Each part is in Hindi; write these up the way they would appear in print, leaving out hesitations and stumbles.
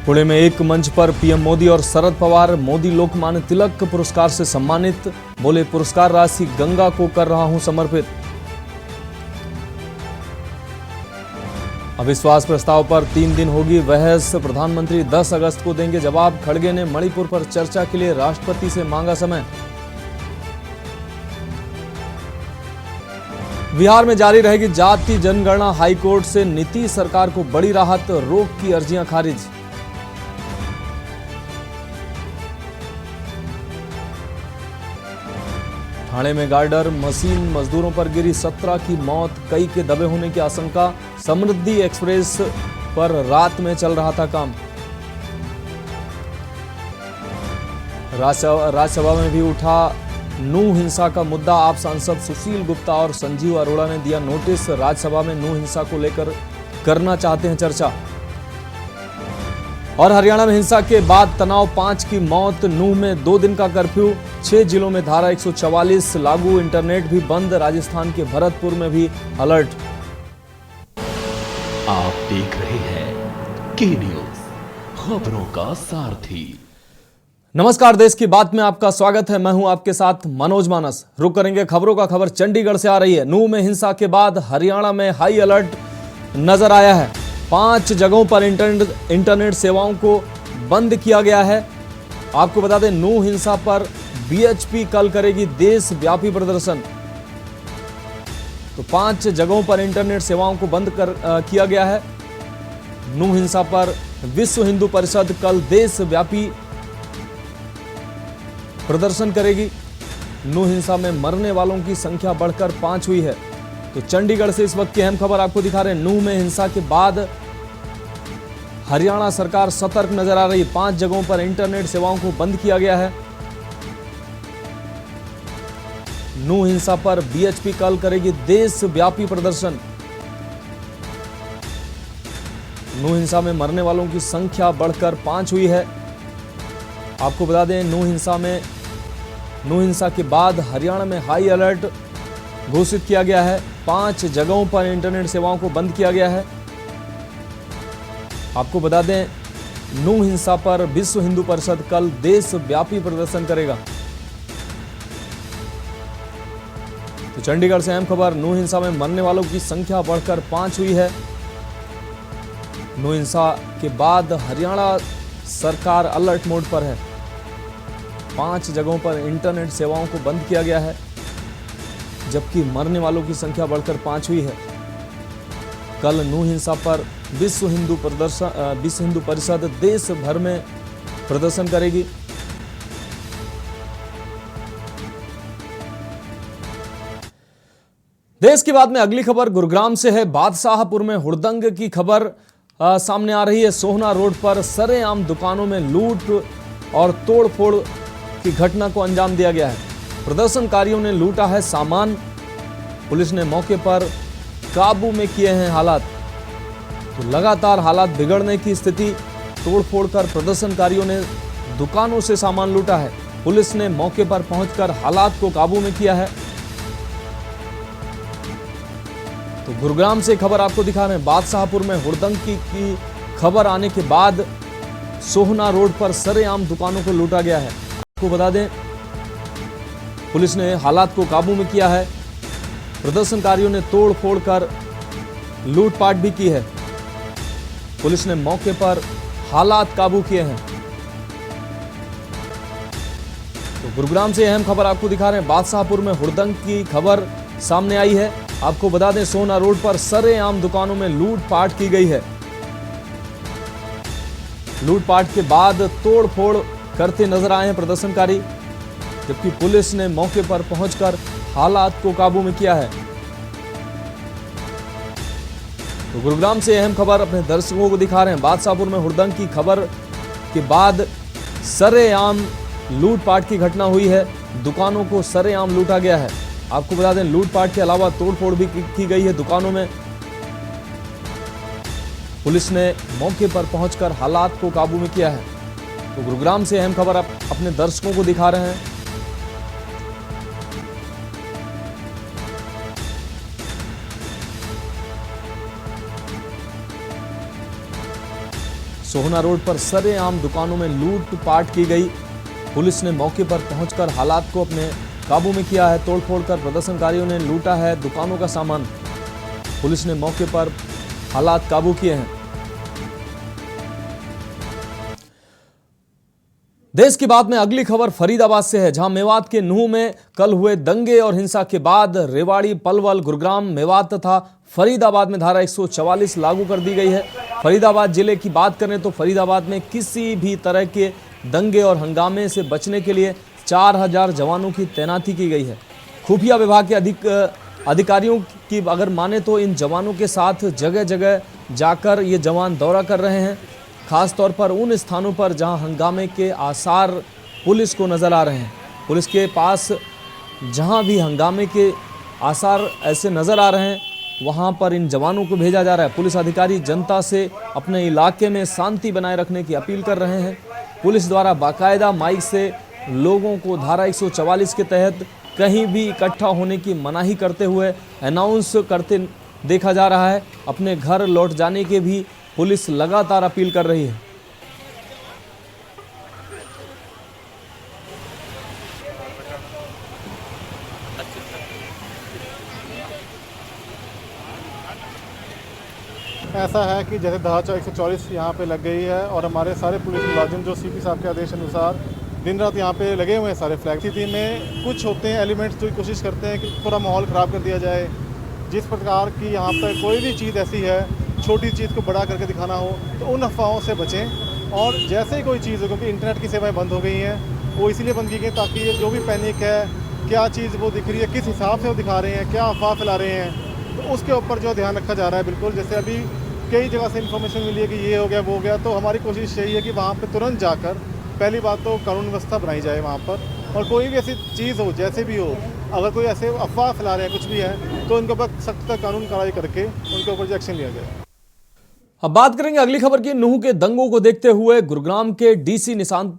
पुणे में एक मंच पर पीएम मोदी और शरद पवार। मोदी लोकमान्य तिलक पुरस्कार से सम्मानित, बोले पुरस्कार राशि गंगा को कर रहा हूं समर्पित। अविश्वास प्रस्ताव पर 3 दिन होगी बहस, प्रधानमंत्री 10 अगस्त को देंगे जवाब। खड़गे ने मणिपुर पर चर्चा के लिए राष्ट्रपति से मांगा समय। बिहार में जारी रहेगी जाति जनगणना, हाईकोर्ट से नीतीश सरकार को बड़ी राहत, रोक की अर्जियां खारिज। ठाणे में गार्डर मशीन मजदूरों पर गिरी, 17 की मौत, कई के दबे होने की आशंका। समृद्धि एक्सप्रेस पर रात में चल रहा था काम। राज्यसभा में भी उठा नू हिंसा का मुद्दा, आप सांसद सुशील गुप्ता और संजीव अरोड़ा ने दिया नोटिस। राज्यसभा में नू हिंसा को लेकर करना चाहते हैं चर्चा। और हरियाणा में हिंसा के बाद तनाव, 5 की मौत, नूह में 2 दिन का कर्फ्यू, 6 जिलों में धारा 144 लागू, इंटरनेट भी बंद। राजस्थान के भरतपुर में भी अलर्ट। आप देख रहे हैं के न्यूज, खबरों का सारथी। नमस्कार, देश की बात में आपका स्वागत है। मैं हूं आपके साथ मनोज मानस। रुक करेंगे खबरों का। खबर चंडीगढ़ से आ रही है। नूह में हिंसा के बाद हरियाणा में हाई अलर्ट नजर आया है। 5 जगहों पर इंटरनेट सेवाओं को बंद किया गया है। आपको बता दें, नूह हिंसा पर बीएचपी कल करेगी देशव्यापी प्रदर्शन। तो 5 जगहों पर इंटरनेट सेवाओं को बंद किया गया है। नूह हिंसा पर विश्व हिंदू परिषद कल देशव्यापी प्रदर्शन करेगी। नूह हिंसा में मरने वालों की संख्या बढ़कर 5 हुई है। तो चंडीगढ़ से इस वक्त की अहम खबर आपको दिखा रहे हैं। नूह में हिंसा के बाद हरियाणा सरकार सतर्क नजर आ रही है। 5 जगहों पर इंटरनेट सेवाओं को बंद किया गया है। नूह हिंसा पर बीएचपी कल करेगी देशव्यापी प्रदर्शन। नूह हिंसा में मरने वालों की संख्या बढ़कर 5 हुई है। आपको बता दें, नूह हिंसा के बाद हरियाणा में हाई अलर्ट घोषित किया गया है। 5 जगहों पर इंटरनेट सेवाओं को बंद किया गया है। आपको बता दें, नूह हिंसा पर विश्व हिंदू परिषद कल देशव्यापी प्रदर्शन करेगा। तो चंडीगढ़ से अहम खबर, नूह हिंसा में मरने वालों की संख्या बढ़कर 5 हुई है। नूह हिंसा के बाद हरियाणा सरकार अलर्ट मोड पर है। 5 जगहों पर इंटरनेट सेवाओं को बंद किया गया है, जबकि मरने वालों की संख्या बढ़कर 5 हुई है। कल नूह हिंसा पर विश्व हिंदू परिषद देश भर में प्रदर्शन करेगी। देश की बात में अगली खबर गुरुग्राम से है। बादशाहपुर में हुड़दंग की खबर सामने आ रही है। सोहना रोड पर सरेआम दुकानों में लूट और तोड़फोड़ की घटना को अंजाम दिया गया है। प्रदर्शनकारियों ने लूटा है सामान। पुलिस ने मौके पर काबू में किए हैं हालात। तो लगातार हालात बिगड़ने की स्थिति, तोड़फोड़ कर प्रदर्शनकारियों ने दुकानों से सामान लूटा है। पुलिस ने मौके पर पहुंचकर हालात को काबू में किया है। तो गुरुग्राम से खबर आपको दिखा रहे हैं। बादशाहपुर में हुड़दंग की खबर आने के बाद सोहना रोड पर सरेआम दुकानों को लूटा गया है। आपको बता दें, पुलिस ने हालात को काबू में किया है। प्रदर्शनकारियों ने तोड़-फोड़ कर लूटपाट भी की है। पुलिस ने मौके पर हालात काबू किए हैं। तो गुरुग्राम से अहम खबर आपको दिखा रहे हैं। बादशाहपुर में हुड़दंग की खबर सामने आई है। आपको बता दें, सोहना रोड पर सरेआम दुकानों में लूटपाट की गई है। लूटपाट के बाद तोड़-फोड़ करते नजर आए हैं प्रदर्शनकारी, जबकि पुलिस ने मौके पर पहुंचकर हालात को काबू में किया है। तो गुरुग्राम से अहम खबर अपने दर्शकों को दिखा रहे हैं। बादशाहपुर में हुड़दंग की खबर के बाद सरेआम लूटपाट की घटना हुई है। दुकानों को सरेआम लूटा गया है। आपको बता दें, लूटपाट के अलावा तोड़फोड़ भी की गई है दुकानों में। पुलिस ने मौके पर पहुंचकर हालात को काबू में किया है। तो गुरुग्राम से अहम खबर आप अपने दर्शकों को दिखा रहे हैं। सोहना रोड पर सरेआम दुकानों में लूटपाट की गई। पुलिस ने मौके पर पहुंचकर हालात को अपने काबू में किया है। तोड़फोड़ कर प्रदर्शनकारियों ने लूटा है दुकानों का सामान। पुलिस ने मौके पर हालात काबू किए हैं। देश की बात में अगली खबर फरीदाबाद से है, जहां मेवात के नूह में कल हुए दंगे और हिंसा के बाद रेवाड़ी, पलवल, गुरुग्राम, मेवात तथा फरीदाबाद में धारा 144 लागू कर दी गई है। फरीदाबाद जिले की बात करें तो फरीदाबाद में किसी भी तरह के दंगे और हंगामे से बचने के लिए 4000 जवानों की तैनाती की गई है। खुफिया विभाग के अधिकारियों की अगर माने तो इन जवानों के साथ जगह जगह जाकर ये जवान दौरा कर रहे हैं, खास तौर पर उन स्थानों पर जहां हंगामे के आसार पुलिस को नज़र आ रहे हैं। पुलिस के पास जहां भी हंगामे के आसार ऐसे नज़र आ रहे हैं वहां पर इन जवानों को भेजा जा रहा है। पुलिस अधिकारी जनता से अपने इलाके में शांति बनाए रखने की अपील कर रहे हैं। पुलिस द्वारा बाकायदा माइक से लोगों को धारा 144 के तहत कहीं भी इकट्ठा होने की मनाही करते हुए अनाउंस करते देखा जा रहा है। अपने घर लौट जाने के भी पुलिस लगातार अपील कर रही है। ऐसा है कि जैसे धारा 144 यहाँ पे लग गई है और हमारे सारे पुलिस मुलाजिम जो सीपी साहब के आदेश अनुसार दिन रात यहाँ पे लगे हुए हैं सारे फ्लैग। स्थिति में कुछ होते हैं एलिमेंट्स जो कोशिश करते हैं कि पूरा माहौल ख़राब कर दिया जाए। जिस प्रकार की यहाँ पर कोई भी चीज़ ऐसी है, छोटी चीज़ को बड़ा करके दिखाना हो, तो उन अफवाहों से बचें। और जैसे ही कोई चीज़ हो, क्योंकि इंटरनेट की सेवाएं बंद हो गई हैं, वो इसीलिए बंद की गई ताकि ये जो भी पैनिक है, क्या चीज़ वो दिख रही है, किस हिसाब से वो दिखा रहे हैं, क्या अफवाह फैला रहे हैं, तो उसके ऊपर जो ध्यान रखा जा रहा है। बिल्कुल जैसे अभी कई जगह से इन्फॉर्मेशन मिली है कि ये हो गया वो हो गया, तो हमारी कोशिश यही है कि वहाँ पर तुरंत जाकर पहली बात तो कानून व्यवस्था बनाई जाए वहाँ पर। और कोई भी ऐसी चीज़ हो, जैसे भी हो, अगर कोई ऐसे अफवाह फैला रहे हैं कुछ भी है, तो उनके ऊपर सख्त कानून कार्रवाई करके उनके ऊपर जो एक्शन लिया जाए। अब बात करेंगे अगली खबर की। नूह के दंगों को देखते हुए गुरुग्राम के डीसी निशांत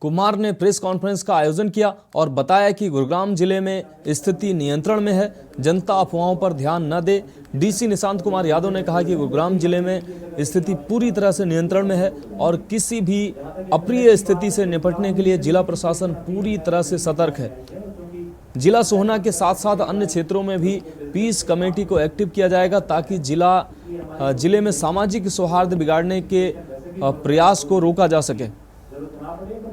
कुमार ने प्रेस कॉन्फ्रेंस का आयोजन किया और बताया कि गुरुग्राम जिले में स्थिति नियंत्रण में है, जनता अफवाहों पर ध्यान न दे। डीसी निशांत कुमार यादव ने कहा कि गुरुग्राम जिले में स्थिति पूरी तरह से नियंत्रण में है और किसी भी अप्रिय स्थिति से निपटने के लिए जिला प्रशासन पूरी तरह से सतर्क है। जिला सोहना के साथ साथ अन्य क्षेत्रों में भी पीस कमेटी को एक्टिव किया जाएगा ताकि जिले में सामाजिक सौहार्द बिगाड़ने के प्रयास को रोका जा सके।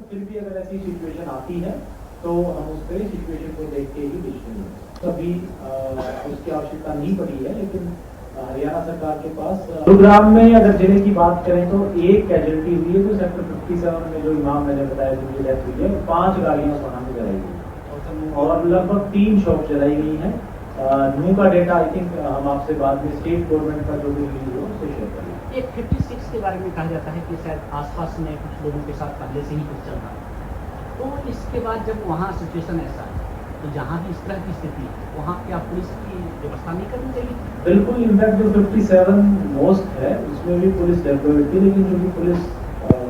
फिर भी अगर ऐसी सिचुएशन आती है तो हम उस पर सिचुएशन को देख के ही डिसीजन लेंगे। कभी उसकी आवश्यकता नहीं पड़ी है, लेकिन हरियाणा सरकार के पास गुरुग्राम में अगर जिले की बात करें तो एक कैजुअलिटी हुई है, जो सेक्टर 57 में जो इमाम मैंने बताया जिनकी डेथ हुई है, 5 गाड़ियां सोना में जलाई गई और लगभग 3 शॉप जलाई गई हैं। नू का डेटा आई थिंक हम आपसे बाद में स्टेट गवर्नमेंट का जो भी रिलीज हो उससे शेयर करेंगे। एक 56 के बारे में कहा जाता है कि शायद आसपास में कुछ लोगों के साथ पहले से ही कुछ चल रहा है, तो इसके बाद जब वहाँ सिचुएशन ऐसा है तो जहाँ भी इस तरह की स्थिति है वहाँ क्या पुलिस की व्यवस्था नहीं करनी चाहिए? बिल्कुल, इनफैक्ट जो 57 मोस्ट है उसमें भी पुलिस डेप्लॉयड थी, लेकिन जो भी पुलिस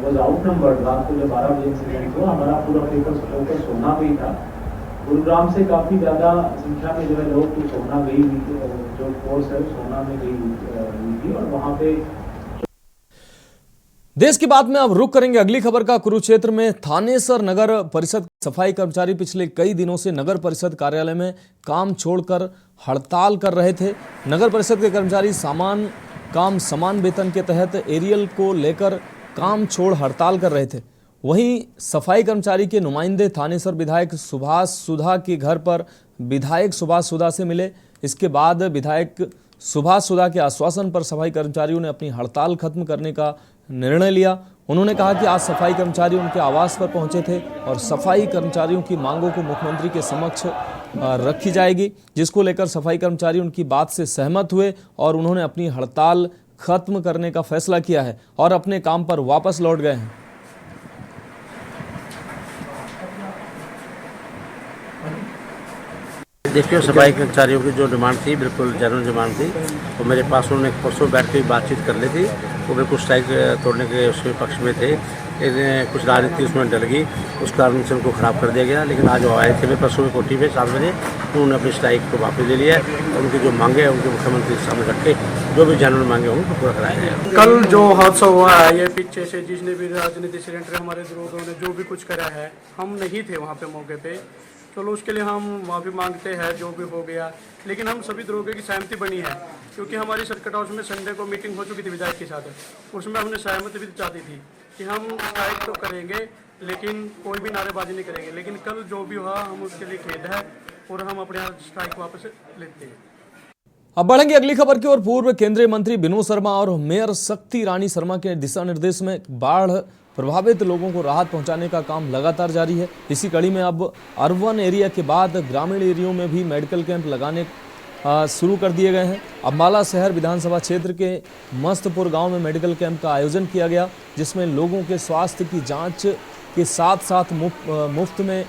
वाज आउट नंबर्ड। रात को जब 12 बजे इंसिडेंट हुआ, हमारा पूरा फोकस सोना पे ही था। गुरुग्राम से काफी ज्यादा संख्या में जो है लोग तो सोना गई हुई थी, जो फोर्स है सोना में गई हुई थी और वहाँ पे। देश की बात में अब रुक करेंगे अगली खबर का। कुरुक्षेत्र में थानेसर नगर परिषद सफाई कर्मचारी पिछले कई दिनों से नगर परिषद कार्यालय में काम छोड़कर हड़ताल कर रहे थे। नगर परिषद के कर्मचारी समान वेतन के तहत एरियल को लेकर काम छोड़ हड़ताल कर रहे थे। वहीं सफाई कर्मचारी के नुमाइंदे थानेसर विधायक सुभाष सुधा के घर पर विधायक सुभाष सुधा से मिले। इसके बाद विधायक सुभाष सुधा के आश्वासन पर सफाई कर्मचारियों ने अपनी हड़ताल खत्म करने का निर्णय लिया। उन्होंने कहा कि आज सफाई कर्मचारी उनके आवास पर पहुंचे थे और सफाई कर्मचारियों की मांगों को मुख्यमंत्री के समक्ष रखी जाएगी, जिसको लेकर सफाई कर्मचारी उनकी बात से सहमत हुए और उन्होंने अपनी हड़ताल खत्म करने का फैसला किया है और अपने काम पर वापस लौट गए हैं। देखिए, सफाई कर्मचारियों की जो डिमांड थी बिल्कुल जेन्युइन डिमांड थी, तो मेरे पास उन्होंने परसों बैठ के बातचीत कर ली थी वो बिल्कुल स्ट्राइक तोड़ने के उसके पक्ष में थे। कुछ राजनीति उसमें डल गई, उस कारण से उनको ख़राब कर दिया गया। लेकिन आज वो आए थे परसों में कोठी पे 7 बजे, उन्होंने अपनी स्ट्राइक को वापस ले लिया और उनकी जो मांगे हैं उनके मुख्यमंत्री के सामने रख के जो भी जानवर मांगे होंगे उनको पूरा कराया जाएगा। कल जो हादसा हुआ है ये पीछे से जिसने भी राजनीति से एंटर हमारे विरोधियों ने जो भी कुछ करा है, हम नहीं थे वहाँ पे मौके पे। चलो उसके लिए हम माफ़ी मांगते हैं जो भी हो गया, लेकिन हम सभी दरोगे की सहमति बनी है क्योंकि हमारी सर्किट हाउस में संडे को मीटिंग हो चुकी थी विधायक के साथ। उसमें हमने सहमति भी चाहती थी कि हम स्ट्राइक तो करेंगे लेकिन कोई भी नारेबाजी नहीं करेंगे। लेकिन कल जो भी हुआ हम उसके लिए खेद है और हम अपने यहाँ स्ट्राइक वापस लेते हैं। अब बढ़ेंगे अगली खबर की ओर। पूर्व केंद्रीय मंत्री विनोद शर्मा और मेयर शक्ति रानी शर्मा के दिशा निर्देश में बाढ़ प्रभावित लोगों को राहत पहुंचाने का काम लगातार जारी है। इसी कड़ी में अब अर्बन एरिया के बाद ग्रामीण एरियो में भी मेडिकल कैंप लगाने शुरू कर दिए गए हैं। अम्बाला शहर विधानसभा क्षेत्र के मस्तपुर गांव में मेडिकल कैंप का आयोजन किया गया, जिसमें लोगों के स्वास्थ्य की जांच के साथ साथ मुफ्त में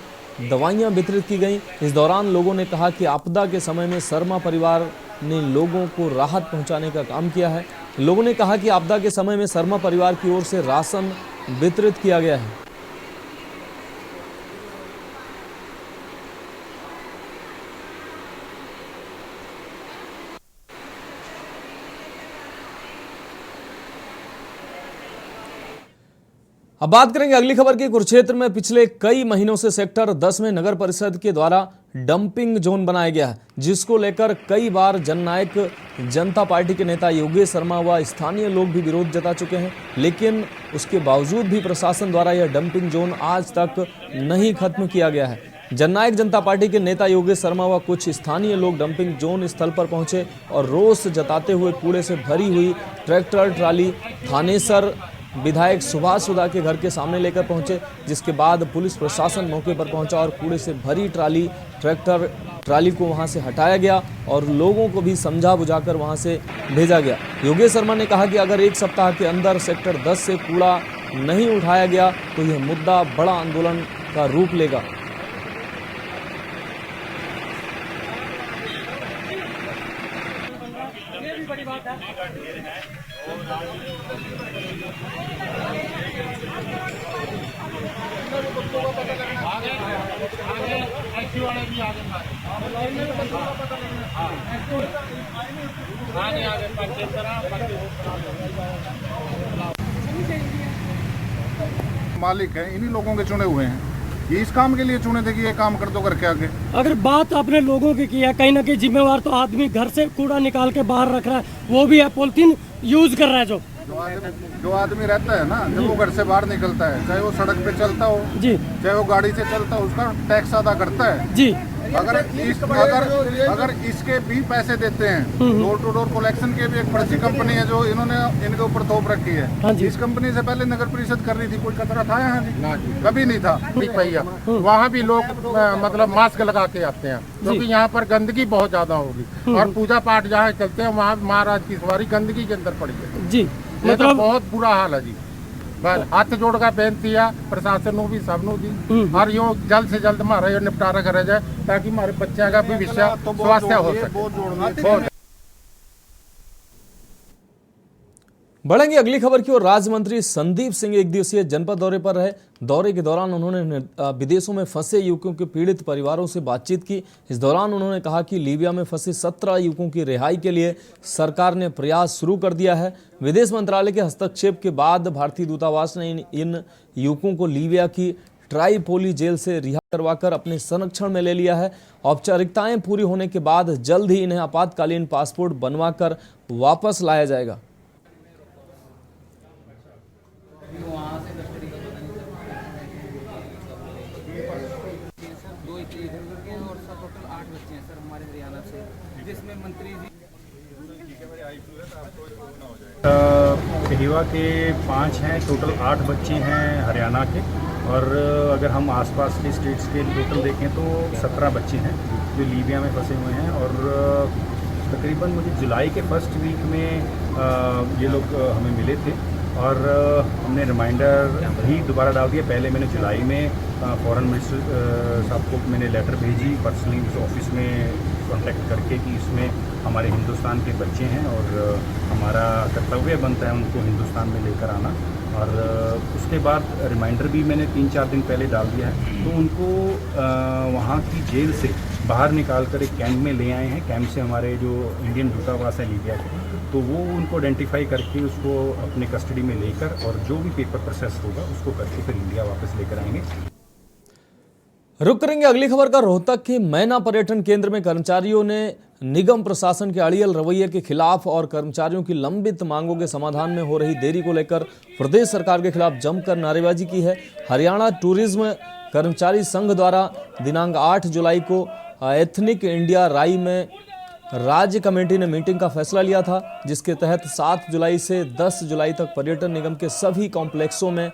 दवाइयां वितरित की गईं। इस दौरान लोगों ने कहा कि आपदा के समय में शर्मा परिवार ने लोगों को राहत पहुंचाने का काम किया है। लोगों ने कहा कि आपदा के समय में शर्मा परिवार की ओर से राशन वितरित किया गया है। अब बात करेंगे अगली खबर की। कुरुक्षेत्र में पिछले कई महीनों से सेक्टर 10 में नगर परिषद के द्वारा डंपिंग जोन बनाया गया है, जिसको लेकर कई बार जननायक जनता पार्टी के नेता योगेश शर्मा व स्थानीय लोग भी विरोध जता चुके हैं। लेकिन उसके बावजूद भी प्रशासन द्वारा यह डंपिंग जोन आज तक नहीं खत्म किया गया है। जननायक जनता पार्टी के नेता योगेश शर्मा व कुछ स्थानीय लोग डंपिंग जोन स्थल पर पहुंचे और रोष जताते हुए कूड़े से भरी हुई ट्रैक्टर ट्राली थानेसर विधायक सुभाष सुधा के घर के सामने लेकर पहुंचे, जिसके बाद पुलिस प्रशासन मौके पर पहुंचा और कूड़े से भरी ट्रैक्टर ट्राली को वहां से हटाया गया और लोगों को भी समझा बुझाकर वहां से भेजा गया। योगेश शर्मा ने कहा कि अगर एक सप्ताह के अंदर सेक्टर 10 से कूड़ा नहीं उठाया गया तो यह मुद्दा बड़ा आंदोलन का रूप लेगा। मालिक है इन्हीं लोगों के चुने हुए हैं, ये इस काम के लिए चुने थे कि ये काम कर दो करके आगे। अगर बात आपने लोगों की है, कहीं ना कहीं जिम्मेवार तो आदमी घर से कूड़ा निकाल के बाहर रख रहा है, वो भी है पॉलिथीन यूज कर रहा है। जो आदमी रहता है ना, जब वो घर से बाहर निकलता है, चाहे वो सड़क पे चलता हो जी, चाहे वो गाड़ी से चलता हो, उसका टैक्स अदा करता है जी। अगर इसके भी पैसे देते हैं, डोर टू डोर कलेक्शन के भी एक फर्जी कंपनी है जो इन्होंने इनके ऊपर थोप रखी है। हाँ जी। इस कंपनी से पहले नगर परिषद कर रही थी, कोई कचरा था यहाँ जी? कभी नहीं था। भैया वहाँ भी लोग मतलब मास्क लगा के आते हैं क्योंकि यहाँ पर गंदगी बहुत ज्यादा होगी और पूजा पाठ जहाँ चलते हैं वहाँ महाराज की सवारी गंदगी के अंदर पड़ी है जी। मतलब बहुत बुरा हाल है जी। बस हाथ जोड़ का बेनती है प्रशासन को भी सबनों दी और यो जल्द से जल्द हमारा यो निपटारा करा जाए ताकि हमारे बच्चे का भविष्य स्वास्थ्य हो सके। बढ़ेंगे अगली खबर की ओर। राज्य मंत्री संदीप सिंह एक दिवसीय जनपद दौरे पर रहे। दौरे के दौरान उन्होंने विदेशों में फंसे युवकों के पीड़ित परिवारों से बातचीत की। इस दौरान उन्होंने कहा कि लीबिया में फंसे 17 युवकों की रिहाई के लिए सरकार ने प्रयास शुरू कर दिया है। विदेश मंत्रालय के हस्तक्षेप के बाद भारतीय दूतावास ने इन युवकों को लीबिया की ट्राईपोली जेल से रिहा करवाकर अपने संरक्षण में ले लिया है। औपचारिकताएं पूरी होने के बाद जल्द ही इन्हें आपातकालीन पासपोर्ट बनवाकर वापस लाया जाएगा। कहिवा के 5 हैं, टोटल 8 बच्चे हैं हरियाणा के, और अगर हम आसपास के स्टेट्स के टोटल देखें तो 17 बच्चे हैं जो लीबिया में फंसे हुए हैं। और तकरीबन मुझे जुलाई के फर्स्ट वीक में ये लोग हमें मिले थे और हमने रिमाइंडर भी दोबारा डाल दिया। पहले मैंने जुलाई में फॉरेन मिनिस्टर साहब को मैंने लेटर भेजी पर्सनली उस ऑफिस में कांटेक्ट करके कि इसमें हमारे हिंदुस्तान के बच्चे हैं और हमारा कर्तव्य बनता है उनको हिंदुस्तान में लेकर आना। और उसके बाद रिमाइंडर भी मैंने 3-4 दिन पहले डाल दिया है। तो उनको वहाँ की जेल से बाहर निकाल कर एक कैंप में ले आए हैं। कैंप से हमारे जो इंडियन दूतावास है लीबिया के, तो वो उनको आइडेंटिफाई करके उसको अपने कस्टडी में लेकर और जो भी पेपर प्रोसेस होगा उसको करके फिर इंडिया वापस लेकर आएंगे। रुक करेंगे अगली खबर का। रोहतक के मैना पर्यटन केंद्र में कर्मचारियों ने निगम प्रशासन के अड़ियल रवैये के खिलाफ और कर्मचारियों की लंबित मांगों के समाधान में हो रही देरी को लेकर प्रदेश सरकार के खिलाफ जमकर नारेबाजी की है। हरियाणा टूरिज्म कर्मचारी संघ द्वारा दिनांक 8 जुलाई को एथनिक इंडिया राई में राज्य कमेटी ने मीटिंग का फैसला लिया था, जिसके तहत 7 जुलाई से 10 जुलाई तक पर्यटन निगम के सभी कॉम्प्लेक्सों में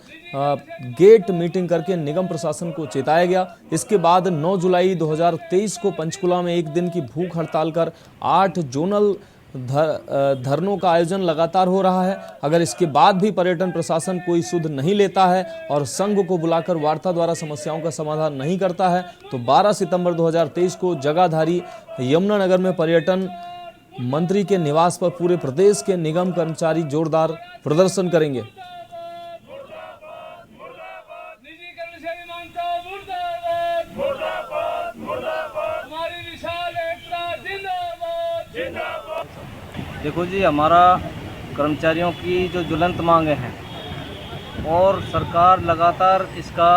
गेट मीटिंग करके निगम प्रशासन को चेताया गया। इसके बाद 9 जुलाई 2023 को पंचकुला में एक दिन की भूख हड़ताल कर 8 जोनल धरनों का आयोजन लगातार हो रहा है। अगर इसके बाद भी पर्यटन प्रशासन कोई सुध नहीं लेता है और संघ को बुलाकर वार्ता द्वारा समस्याओं का समाधान नहीं करता है तो 12 सितंबर 2023 को जगाधारी यमुनानगर में पर्यटन मंत्री के निवास पर पूरे प्रदेश के निगम कर्मचारी जोरदार प्रदर्शन करेंगे। देखो जी, हमारा कर्मचारियों की जो ज्वलंत मांगे हैं और सरकार लगातार इसका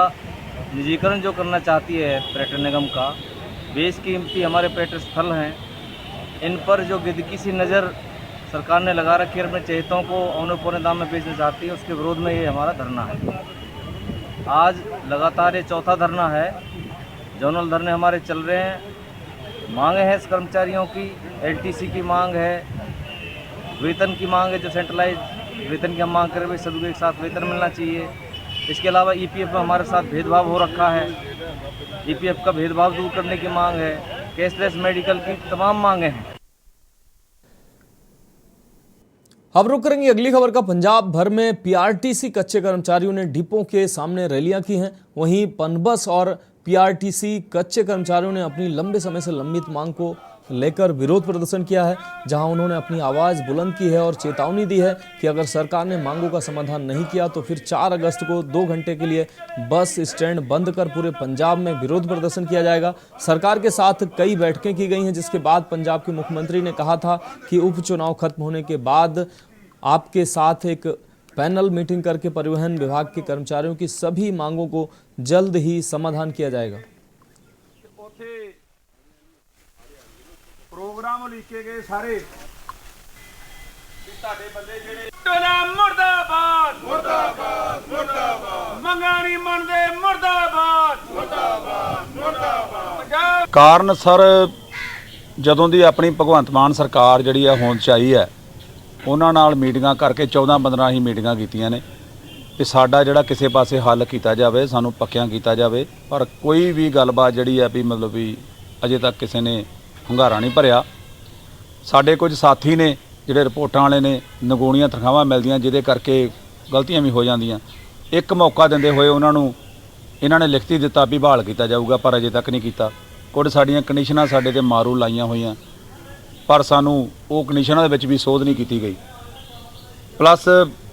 निजीकरण जो करना चाहती है पर्यटन निगम का, बेशकीमती हमारे पर्यटन स्थल हैं, इन पर जो गिदकी सी नज़र सरकार ने लगा रखी है, अपने चहेतों को औने पौने दाम में बेचना चाहती है, उसके विरोध में ये हमारा धरना है। आज लगातार ये चौथा धरना है। जोनल धरने हमारे चल रहे हैं। मांगे हैं कर्मचारियों की, एलटीसी की मांग है, वेतन की मांग है, जो सेंट्रलाइज वेतन की हम मांग करें, सभी को एक साथ वेतन मिलना चाहिए। इसके अलावा ईपीएफ में हमारे साथ भेदभाव हो रखा है, ईपीएफ का भेदभाव दूर करने की मांग है, कैशलेस मेडिकल की तमाम मांगे हैं। अब रुक करेंगे अगली खबर का। पंजाब भर में पीआरटीसी कच्चे कर्मचारियों ने डिपो के सामने रैलियां की हैं। वहीं पनबस और पीआरटीसी कच्चे कर्मचारियों ने अपनी लंबे समय से लंबित मांग को लेकर विरोध प्रदर्शन किया है, जहां उन्होंने अपनी आवाज बुलंद की है और चेतावनी दी है कि अगर सरकार ने मांगों का समाधान नहीं किया तो फिर 4 अगस्त को 2 घंटे के लिए बस स्टैंड बंद कर पूरे पंजाब में विरोध प्रदर्शन किया जाएगा। सरकार के साथ कई बैठकें की गई हैं, जिसके बाद पंजाब के मुख्यमंत्री ने कहा था कि उपचुनाव खत्म होने के बाद आपके साथ एक पैनल मीटिंग करके परिवहन विभाग के कर्मचारियों की सभी मांगों को जल्द ही समाधान किया जाएगा। प्रोग्राम लिखे गए सारे बंदे मुर्दाबाद मुर्दाबाद मुर्दाबाद मंगानी मनदे मुर्दाबाद मुर्दाबाद मुर्दाबाद। ਕਾਰਨ ਸਰ ਜਦੋਂ ਦੀ ਆਪਣੀ ਭਗਵੰਤ ਮਾਨ ਸਰਕਾਰ ਜਿਹੜੀ ਆ ਹੋਂਦ 'ਚ ਆਈ ਹੈ, ਉਹਨਾਂ ਨਾਲ ਮੀਟਿੰਗਾਂ ਕਰਕੇ 14-15 ਹੀ ਮੀਟਿੰਗਾਂ ਕੀਤੀਆਂ ਨੇ ਕਿ ਸਾਡਾ ਜਿਹੜਾ ਕਿਸੇ ਪਾਸੇ ਹੱਲ ਕੀਤਾ ਜਾਵੇ, ਸਾਨੂੰ ਪੱਕਿਆਂ ਕੀਤਾ ਜਾਵੇ, ਪਰ ਕੋਈ ਵੀ ਗੱਲਬਾਤ ਜਿਹੜੀ ਆ ਵੀ ਮਤਲਬ ਵੀ ਅਜੇ ਤੱਕ ਕਿਸੇ ਨੇ ਹੁੰਗਾਰਾ ਨਹੀਂ ਭਰਿਆ। ਸਾਡੇ ਕੁਝ ਸਾਥੀ ਨੇ ਜਿਹੜੇ ਰਿਪੋਰਟਾਂ ਵਾਲੇ ਨੇ, ਨਗੂਣੀਆਂ ਤਨਖਾਹਾਂ ਮਿਲਦੀਆਂ ਜਿਹਦੇ ਕਰਕੇ ਗਲਤੀਆਂ ਵੀ ਹੋ ਜਾਂਦੀਆਂ। ਇੱਕ ਮੌਕਾ ਦਿੰਦੇ ਹੋਏ ਉਹਨਾਂ ਨੂੰ ਇਹਨਾਂ ਨੇ ਲਿਖਤੀ ਦਿੱਤਾ ਵੀ ਬਹਾਲ ਕੀਤਾ ਜਾਊਗਾ, ਪਰ ਅਜੇ ਤੱਕ ਨਹੀਂ ਕੀਤਾ। ਕੁਝ ਸਾਡੀਆਂ ਕੰਡੀਸ਼ਨਾਂ ਸਾਡੇ ਤੇ ਮਾਰੂ ਲਾਈਆਂ ਹੋਈਆਂ, ਪਰ ਸਾਨੂੰ ਉਹ ਕੰਡੀਸ਼ਨਾਂ ਦੇ ਵਿੱਚ ਵੀ ਸੋਧ ਨਹੀਂ ਕੀਤੀ ਗਈ। ਪਲੱਸ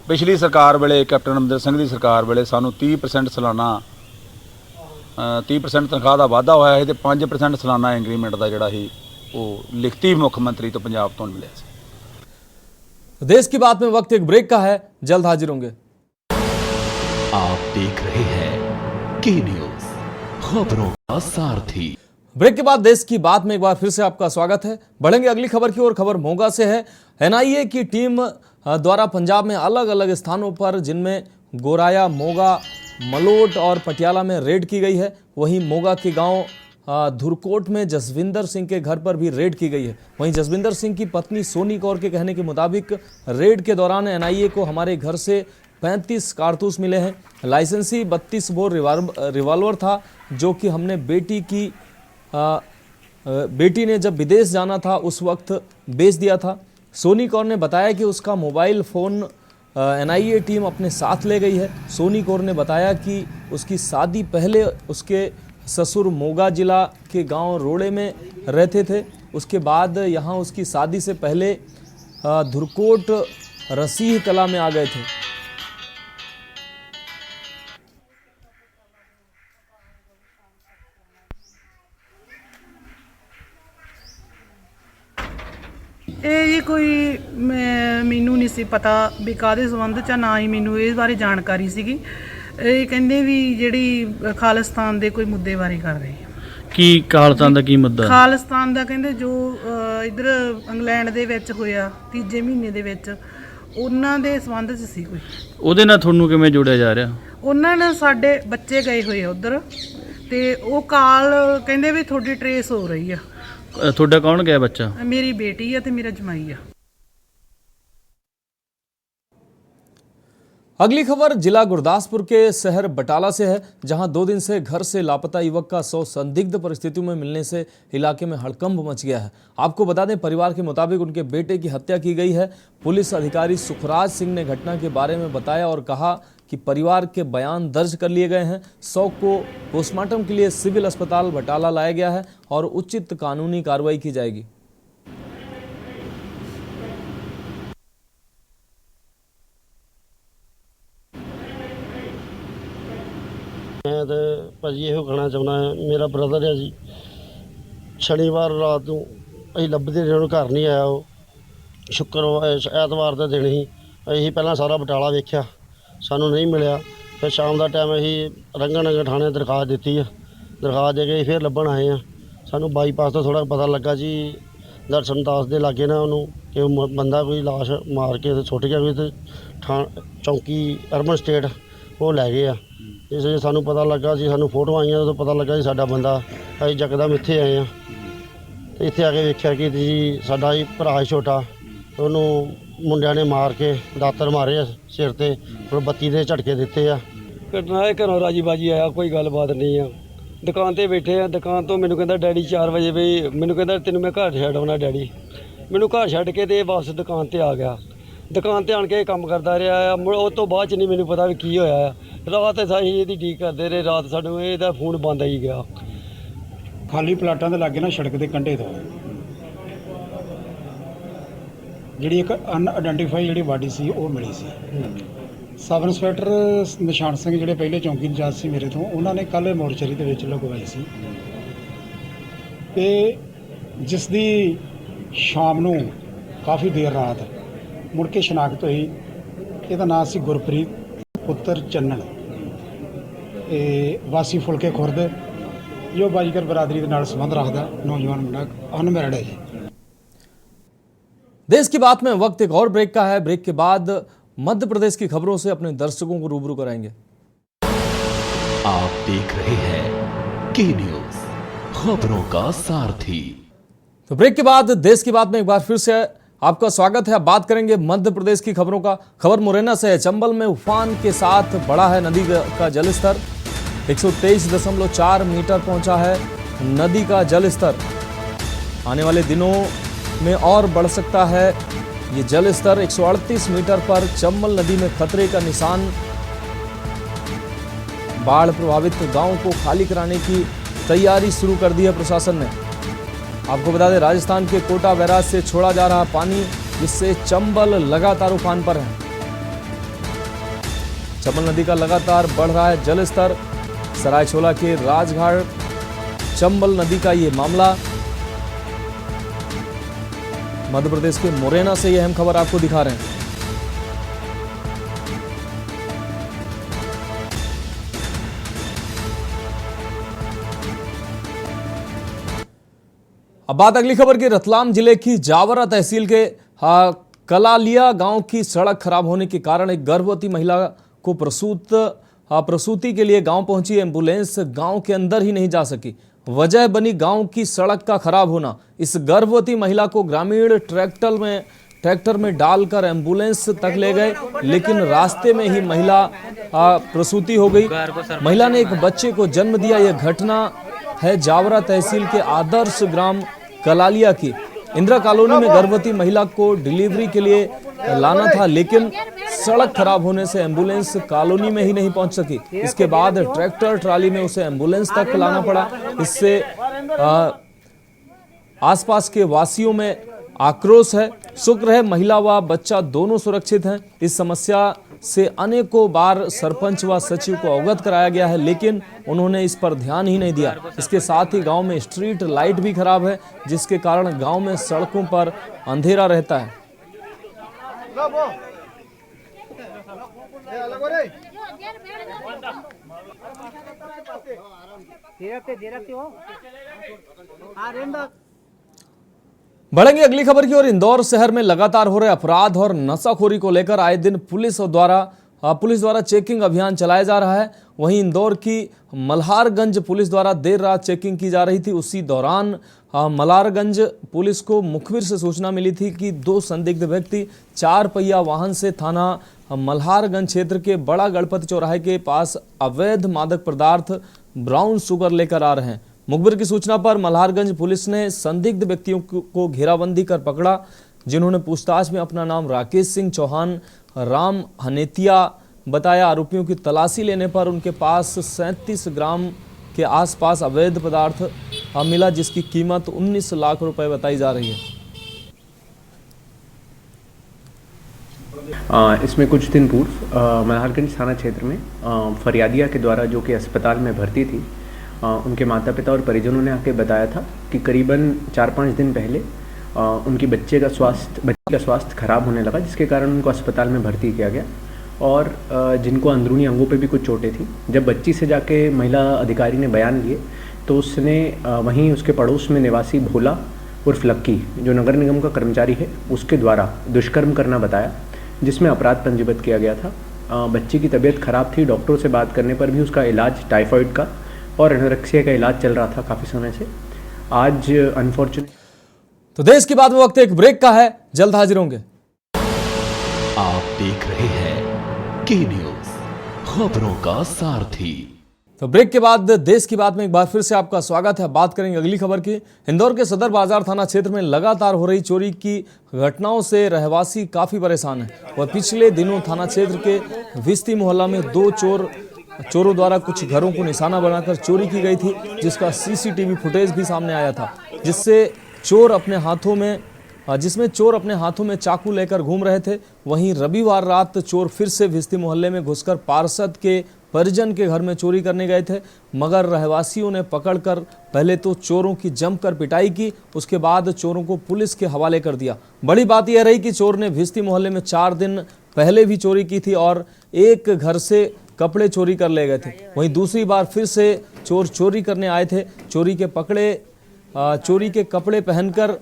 ਪਿਛਲੀ ਸਰਕਾਰ ਵੇਲੇ ਕੈਪਟਨ ਅਮਰਿੰਦਰ ਸਿੰਘ ਦੀ ਸਰਕਾਰ ਵੇਲੇ ਸਾਨੂੰ 30% ਸਾਲਾਨਾ 30% ਤਨਖਾਹ ਦਾ ਵਾਧਾ ਹੋਇਆ ਸੀ ਤੇ 5% ਸਾਲਾਨਾ ਇੰਕਰੀਮੈਂਟ ਦਾ ਜਿਹੜਾ ਸੀ ਉਹ ਲਿਖਤੀ ਮੁੱਖ ਮੰਤਰੀ ਤੋਂ ਪੰਜਾਬ ਤੋਂ ਮਿਲਿਆ ਸੀ। देश की बात में वक्त एक ब्रेक का है, जल्द हाजिर होंगे। आप देख रहे हैं के न्यूज, खबरों का सारथी। ब्रेक के बाद देश की बात में एक बार फिर से आपका स्वागत है। बढ़ेंगे अगली खबर की ओर। खबर मोगा से है। एनआईए की टीम द्वारा पंजाब में अलग अलग स्थानों पर, जिनमें गोराया, मोगा, मलोट और पटियाला में रेड की गई है। वहीं मोगा के गांव धुरकोट में जसविंदर सिंह के घर पर भी रेड की गई है। वहीं जसविंदर सिंह की पत्नी सोनी कौर के कहने के मुताबिक रेड के दौरान एनआईए को हमारे घर से 35 कारतूस मिले हैं। लाइसेंसी 32 बोर रिवॉल्वर था, जो कि हमने बेटी ने जब विदेश जाना था उस वक्त बेच दिया था। सोनी कौर ने बताया कि उसका मोबाइल फ़ोन एनआईए टीम अपने साथ ले गई है। सोनी कौर ने बताया कि उसकी शादी पहले उसके ससुर मोगा जिला के गांव रोड़े में रहते थे, उसके बाद यहां उसकी शादी से पहले धुरकोट रसीह कला में आ गए थे। ਇਹ ਜੀ ਕੋਈ ਮੈਨੂੰ ਨਹੀਂ ਸੀ ਪਤਾ ਵੀ ਕਾਹਦੇ ਸੰਬੰਧ 'ਚ, ਨਾ ਹੀ ਮੈਨੂੰ ਇਸ ਬਾਰੇ ਜਾਣਕਾਰੀ ਸੀਗੀ। ਇਹ ਕਹਿੰਦੇ ਵੀ ਜਿਹੜੀ ਖਾਲਿਸਤਾਨ ਦੇ ਕੋਈ ਮੁੱਦੇ ਬਾਰੇ ਕਰ ਰਹੇ ਆ। ਕੀ ਖਾਲਿਸਤਾਨ ਦਾ ਕੀ ਮੁੱਦਾ? ਖਾਲਿਸਤਾਨ ਦਾ ਕਹਿੰਦੇ ਜੋ ਇੱਧਰ ਇੰਗਲੈਂਡ ਦੇ ਵਿੱਚ ਹੋਇਆ 3 ਮਹੀਨੇ ਦੇ ਵਿੱਚ, ਉਹਨਾਂ ਦੇ ਸੰਬੰਧ 'ਚ ਸੀ ਕੋਈ। ਉਹਦੇ ਨਾਲ ਤੁਹਾਨੂੰ ਕਿਵੇਂ ਜੋੜਿਆ ਜਾ ਰਿਹਾ? ਉਹਨਾਂ ਨੇ ਸਾਡੇ ਬੱਚੇ ਗਏ ਹੋਏ ਆ ਉੱਧਰ, ਤੇ ਉਹ ਕਾਲ ਕਹਿੰਦੇ ਵੀ ਤੁਹਾਡੀ ਟਰੇਸ ਹੋ ਰਹੀ ਆ। ਤੁਹਾਡਾ कौन गया बच्चा? मेरी बेटी है तो मेरा जमाई है। अगली खबर जिला गुरदासपुर के शहर बटाला से है, जहां 2 दिन से घर से लापता युवक का 100 संदिग्ध परिस्थितियों में मिलने से इलाके में हड़कंप मच गया है। आपको बता दें, परिवार के मुताबिक उनके बेटे की हत्या की गई है। पुलिस अधिकारी सुखराज सिंह ने घटना के बारे में बताया और कहा कि परिवार के बयान दर्ज कर लिए गए हैं। 100 को पोस्टमार्टम के लिए सिविल अस्पताल बटाला लाया गया है और उचित कानूनी कार्रवाई की जाएगी। मैं तो भाजी ਇਹੋ कहना चाहना है, मेरा ब्रदर है जी। शनिवार रात ਨੂੰ ਅਸੀਂ ਲੱਭਦੇ ਰਹੇ, ਉਹਨੂੰ ਘਰ ਨਹੀਂ ਆਇਆ। ਉਹ ਸ਼ੁੱਕਰਵਾਰ ਐਤਵਾਰ ਦਾ ਦਿਨ ਹੀ ਅਸੀਂ ਪਹਿਲਾਂ ਸਾਰਾ ਬਟਾਲਾ ਵੇਖਿਆ, ਸਾਨੂੰ ਨਹੀਂ ਮਿਲਿਆ। ਫਿਰ ਸ਼ਾਮ ਦਾ ਟਾਈਮ ਅਸੀਂ ਰੰਗਨਗਰ ਥਾਣੇ ਦਰਖਾਸਤ ਦਿੱਤੀ ਆ, ਦਰਖਾਸਤ ਦੇ ਕੇ ਫਿਰ ਲੱਭਣ ਆਏ ਆ। ਸਾਨੂੰ ਬਾਈਪਾਸ ਤੋਂ ਥੋੜਾ ਪਤਾ ਲੱਗਾ ਜੀ, ਦਰਸ਼ਨ ਦਾਸ ਦੇ ਲਾਗੇ ਨਾ ਉਹਨੂੰ ਕਿ ਉਹ ਬੰਦਾ ਕੋਈ ਲਾਸ਼ ਮਾਰ ਕੇ ਤੇ ਸੁੱਟ ਗਿਆ ਕੋਈ, ਤੇ ਚੌਂਕੀ ਅਰਬਨ ਸਟੇਟ ਉਹ ਲੈ ਗਏ ਆ। ਇਸ ਲਈ ਸਾਨੂੰ ਪਤਾ ਲੱਗਾ ਜੀ, ਸਾਨੂੰ ਫੋਟੋਆਂ ਆਈਆਂ ਉਦੋਂ ਪਤਾ ਲੱਗਾ ਜੀ ਸਾਡਾ ਬੰਦਾ। ਅਸੀਂ ਯਕਦਮ ਇੱਥੇ ਆਏ ਆ, ਤੇ ਇੱਥੇ ਆ ਕੇ ਵੇਖਿਆ ਕਿ ਜੀ ਸਾਡਾ ਹੀ ਭਰਾ ਛੋਟਾ, ਉਹਨੂੰ ਮੁੰਡਿਆਂ ਨੇ ਮਾਰ ਕੇ ਦਾਤਰ ਮਾਰੇ ਆ ਸਿਰ ਤੇ, ਉਹ 32 ਦੇ ਝਟਕੇ ਦਿੱਤੇ ਆ। ਘਟਨਾ ਇਹ ਘਰੋਂ ਰਾਜੀ ਬਾਜੀ ਆਇਆ, ਕੋਈ ਗੱਲਬਾਤ ਨਹੀਂ ਆ। ਦੁਕਾਨ ਤੇ ਬੈਠੇ ਆ, ਦੁਕਾਨ ਤੋਂ ਮੈਨੂੰ ਕਹਿੰਦਾ ਡੈਡੀ 4 ਵਜੇ ਵੀ ਮੈਨੂੰ ਕਹਿੰਦਾ ਤੈਨੂੰ ਮੈਂ ਘਰ ਛੱਡ ਆਉਣਾ ਡੈਡੀ। ਮੈਨੂੰ ਘਰ ਛੱਡ ਕੇ ਤੇ ਵਾਪਸ ਦੁਕਾਨ ਤੇ ਆ ਗਿਆ। ਦੁਕਾਨ ਤੇ ਆਣ ਕੇ ਕੰਮ ਕਰਦਾ ਰਿਹਾ ਆ। ਉਹ ਤੋਂ ਬਾਅਦ 'ਚ ਨਹੀਂ ਮੈਨੂੰ ਪਤਾ ਵੀ ਕੀ ਹੋਇਆ ਆ। ਰਾਤ ਅਸੀਂ ਇਹਦੀ ਡੀਕ ਕਰਦੇ ਰਹੇ, ਰਾਤ ਸਾਨੂੰ ਇਹਦਾ ਫੋਨ ਬੰਦ ਆਈ ਗਿਆ। ਖਾਲੀ ਪਲਾਟਾਂ ਦੇ ਲਾਗੇ ਨਾ ਸੜਕ ਦੇ ਕੰਢੇ ਤੋਂ ਜਿਹੜੀ ਇੱਕ ਅਨਆਇਡੈਂਟੀਫਾਈ ਜਿਹੜੀ ਬਾਡੀ ਸੀ ਉਹ ਮਿਲੀ ਸੀ। ਸਬ ਇੰਸਪੈਕਟਰ ਨਿਸ਼ਾਨ ਸਿੰਘ ਜਿਹੜੇ ਪਹਿਲੇ ਚੌਂਕੀ ਇੰਚਾਰਜ ਸੀ ਮੇਰੇ ਤੋਂ, ਉਹਨਾਂ ਨੇ ਕੱਲ੍ਹ ਮੋਰਚਰੀ ਦੇ ਵਿੱਚ ਲਗਵਾਈ ਸੀ, ਤੇ ਜਿਸ ਦੀ ਸ਼ਾਮ ਨੂੰ ਕਾਫੀ ਦੇਰ ਰਾਤ ਮੁੜ ਕੇ ਸ਼ਨਾਖਤ ਹੋਈ। ਇਹਦਾ ਨਾਮ ਸੀ ਗੁਰਪ੍ਰੀਤ ਪੁੱਤਰ ਚੰਨਣ, ਇਹ ਵਾਸੀ ਫੁਲਕੇ ਖੁਰਦ, ਜੋ ਬਾਜੀਗਰ ਬਰਾਦਰੀ ਦੇ ਨਾਲ ਸੰਬੰਧ ਰੱਖਦਾ ਨੌਜਵਾਨ ਮੁੰਡਾ, ਅਨਮੈਰਿਡ ਹੈ ਜੀ। देश की बात में वक्त एक और ब्रेक का है। ब्रेक के बाद मध्य प्रदेश की खबरों से अपने दर्शकों को रूबरू कराएंगे। आप देख रहे हैं के न्यूज, खबरों का सारथी। तो ब्रेक के बाद देश की बात में एक बार फिर से आपका स्वागत है। बात करेंगे मध्य प्रदेश की खबरों का। खबर मुरैना से है। चंबल में उफान के साथ बढ़ा है नदी का जलस्तर, 123.4 मीटर पहुंचा है नदी का जलस्तर। आने वाले दिनों में और बढ़ सकता है ये जलस्तर। 138 मीटर पर चंबल नदी में खतरे का निशान। बाढ़ प्रभावित गांवों को खाली कराने की तैयारी शुरू कर दी है प्रशासन ने। आपको बता दें, राजस्थान के कोटा बैराज से छोड़ा जा रहा पानी, जिससे चंबल लगातार उफान पर है। चंबल नदी का लगातार बढ़ रहा है जलस्तर। सरायछोला के राजघाट चंबल नदी का ये मामला। मध्य प्रदेश के मुरैना से यह अहम खबर आपको दिखा रहे हैं। अब बात अगली खबर की। रतलाम जिले की जावरा तहसील के कलालिया गांव की सड़क खराब होने के कारण एक गर्भवती महिला को प्रसूति के लिए गांव पहुंची एम्बुलेंस गांव के अंदर ही नहीं जा सकी। वजह बनी गांव की सड़क का खराब होना। इस गर्भवती महिला को ग्रामीण ट्रैक्टर में डालकर एम्बुलेंस तक ले गए, लेकिन रास्ते में ही महिला प्रसूति हो गई। महिला ने एक बच्चे को जन्म दिया। यह घटना है जावरा तहसील के आदर्श ग्राम कलालिया की। इंदिरा कॉलोनी में गर्भवती महिला को डिलीवरी के लिए लाना था, लेकिन सड़क खराब होने से एम्बुलेंस कॉलोनी में ही नहीं पहुंच सकी। इसके बाद ट्रैक्टर ट्राली में उसे एम्बुलेंस तक लाना पड़ा। इससे आसपास के वासियों में आक्रोश है। शुक्र है महिला व बच्चा दोनों सुरक्षित हैं। इस समस्या से अनेकों बार सरपंच व सचिव को अवगत कराया गया है, लेकिन उन्होंने इस पर ध्यान ही नहीं दिया। इसके साथ ही गांव में स्ट्रीट लाइट भी खराब है, जिसके कारण गांव में सड़कों पर अंधेरा रहता है। बढ़ेंगे अगली खबर की ओर। इंदौर शहर में लगातार हो रहे अपराध और नशाखोरी को लेकर आए दिन पुलिस द्वारा चेकिंग अभियान चलाया जा रहा है। वहीं इंदौर की मल्हारगंज पुलिस द्वारा देर रात चेकिंग की जा रही थी। उसी दौरान मल्हारगंज पुलिस को मुखबिर से सूचना मिली थी कि 2 संदिग्ध व्यक्ति 4 पहिया वाहन से थाना मल्हारगंज क्षेत्र के बड़ा गणपति चौराहे के पास अवैध मादक पदार्थ ब्राउन शुगर लेकर आ रहे हैं। मुखबिर की सूचना पर मल्हारगंज पुलिस ने संदिग्ध व्यक्तियों को घेराबंदी कर पकड़ा, जिन्होंने पूछताछ में अपना नाम राकेश सिंह चौहान राम हनेतिया बताया। आरोपियों की तलाशी लेने पर उनके पास 37 ग्राम के आसपास अवैध पदार्थ मिला, जिसकी कीमत 19 लाख रुपए बताई जा रही है। इसमें कुछ दिन पूर्व मल्हारगंज थाना क्षेत्र में फरियादिया के द्वारा जो कि अस्पताल में भर्ती थी, उनके माता पिता और परिजनों ने आके बताया था कि करीबन 4-5 दिन पहले उनकी बच्ची का स्वास्थ्य खराब होने लगा, जिसके कारण उनको अस्पताल में भर्ती किया गया और जिनको अंदरूनी अंगों पे भी कुछ चोटें थी। जब बच्ची से जाके महिला अधिकारी ने बयान लिए तो उसने वहीं उसके पड़ोस में निवासी भोला उर्फ लक्की, जो नगर निगम का कर्मचारी है, उसके द्वारा दुष्कर्म करना बताया, जिसमें अपराध पंजीबद्ध किया गया था। बच्ची की तबीयत खराब थी, डॉक्टरों से बात करने पर भी उसका इलाज टाइफाइड का और एनोरेक्सिया का इलाज चल रहा था काफ़ी समय से। आज अनफॉर्चुनेट। तो देश की बात में वक्त एक ब्रेक का है, जल्द हाजिर होंगे। आप देख रहे हैं के न्यूज़, खबरों का सारथी। तो ब्रेक के बाद देश की बात में एक बार फिर से आपका स्वागत है। बात करेंगे अगली खबर की। इंदौर के सदर बाजार थाना क्षेत्र में लगातार हो रही चोरी की घटनाओं से रहवासी काफी परेशान हैं। वह पिछले दिनों थाना क्षेत्र के विस्ती मोहल्ला में 2 चोरों द्वारा कुछ घरों को निशाना बनाकर चोरी की गई थी, जिसका सीसीटीवी फुटेज भी सामने आया था, जिसमें चोर अपने हाथों में चाकू लेकर घूम रहे थे। वहीं रविवार रात चोर फिर से विस्ती मोहल्ले में घुसकर पार्षद के परिजन के घर में चोरी करने गए थे, मगर रहवासियों ने पकड़कर पहले तो चोरों की जमकर पिटाई की, उसके बाद चोरों को पुलिस के हवाले कर दिया। बड़ी बात यह रही कि चोर ने विस्ती मोहल्ले में 4 दिन पहले भी चोरी की थी और एक घर से कपड़े चोरी कर ले गए थे। वहीं दूसरी बार फिर से चोर चोरी करने आए थे। चोरी के कपड़े पहनकर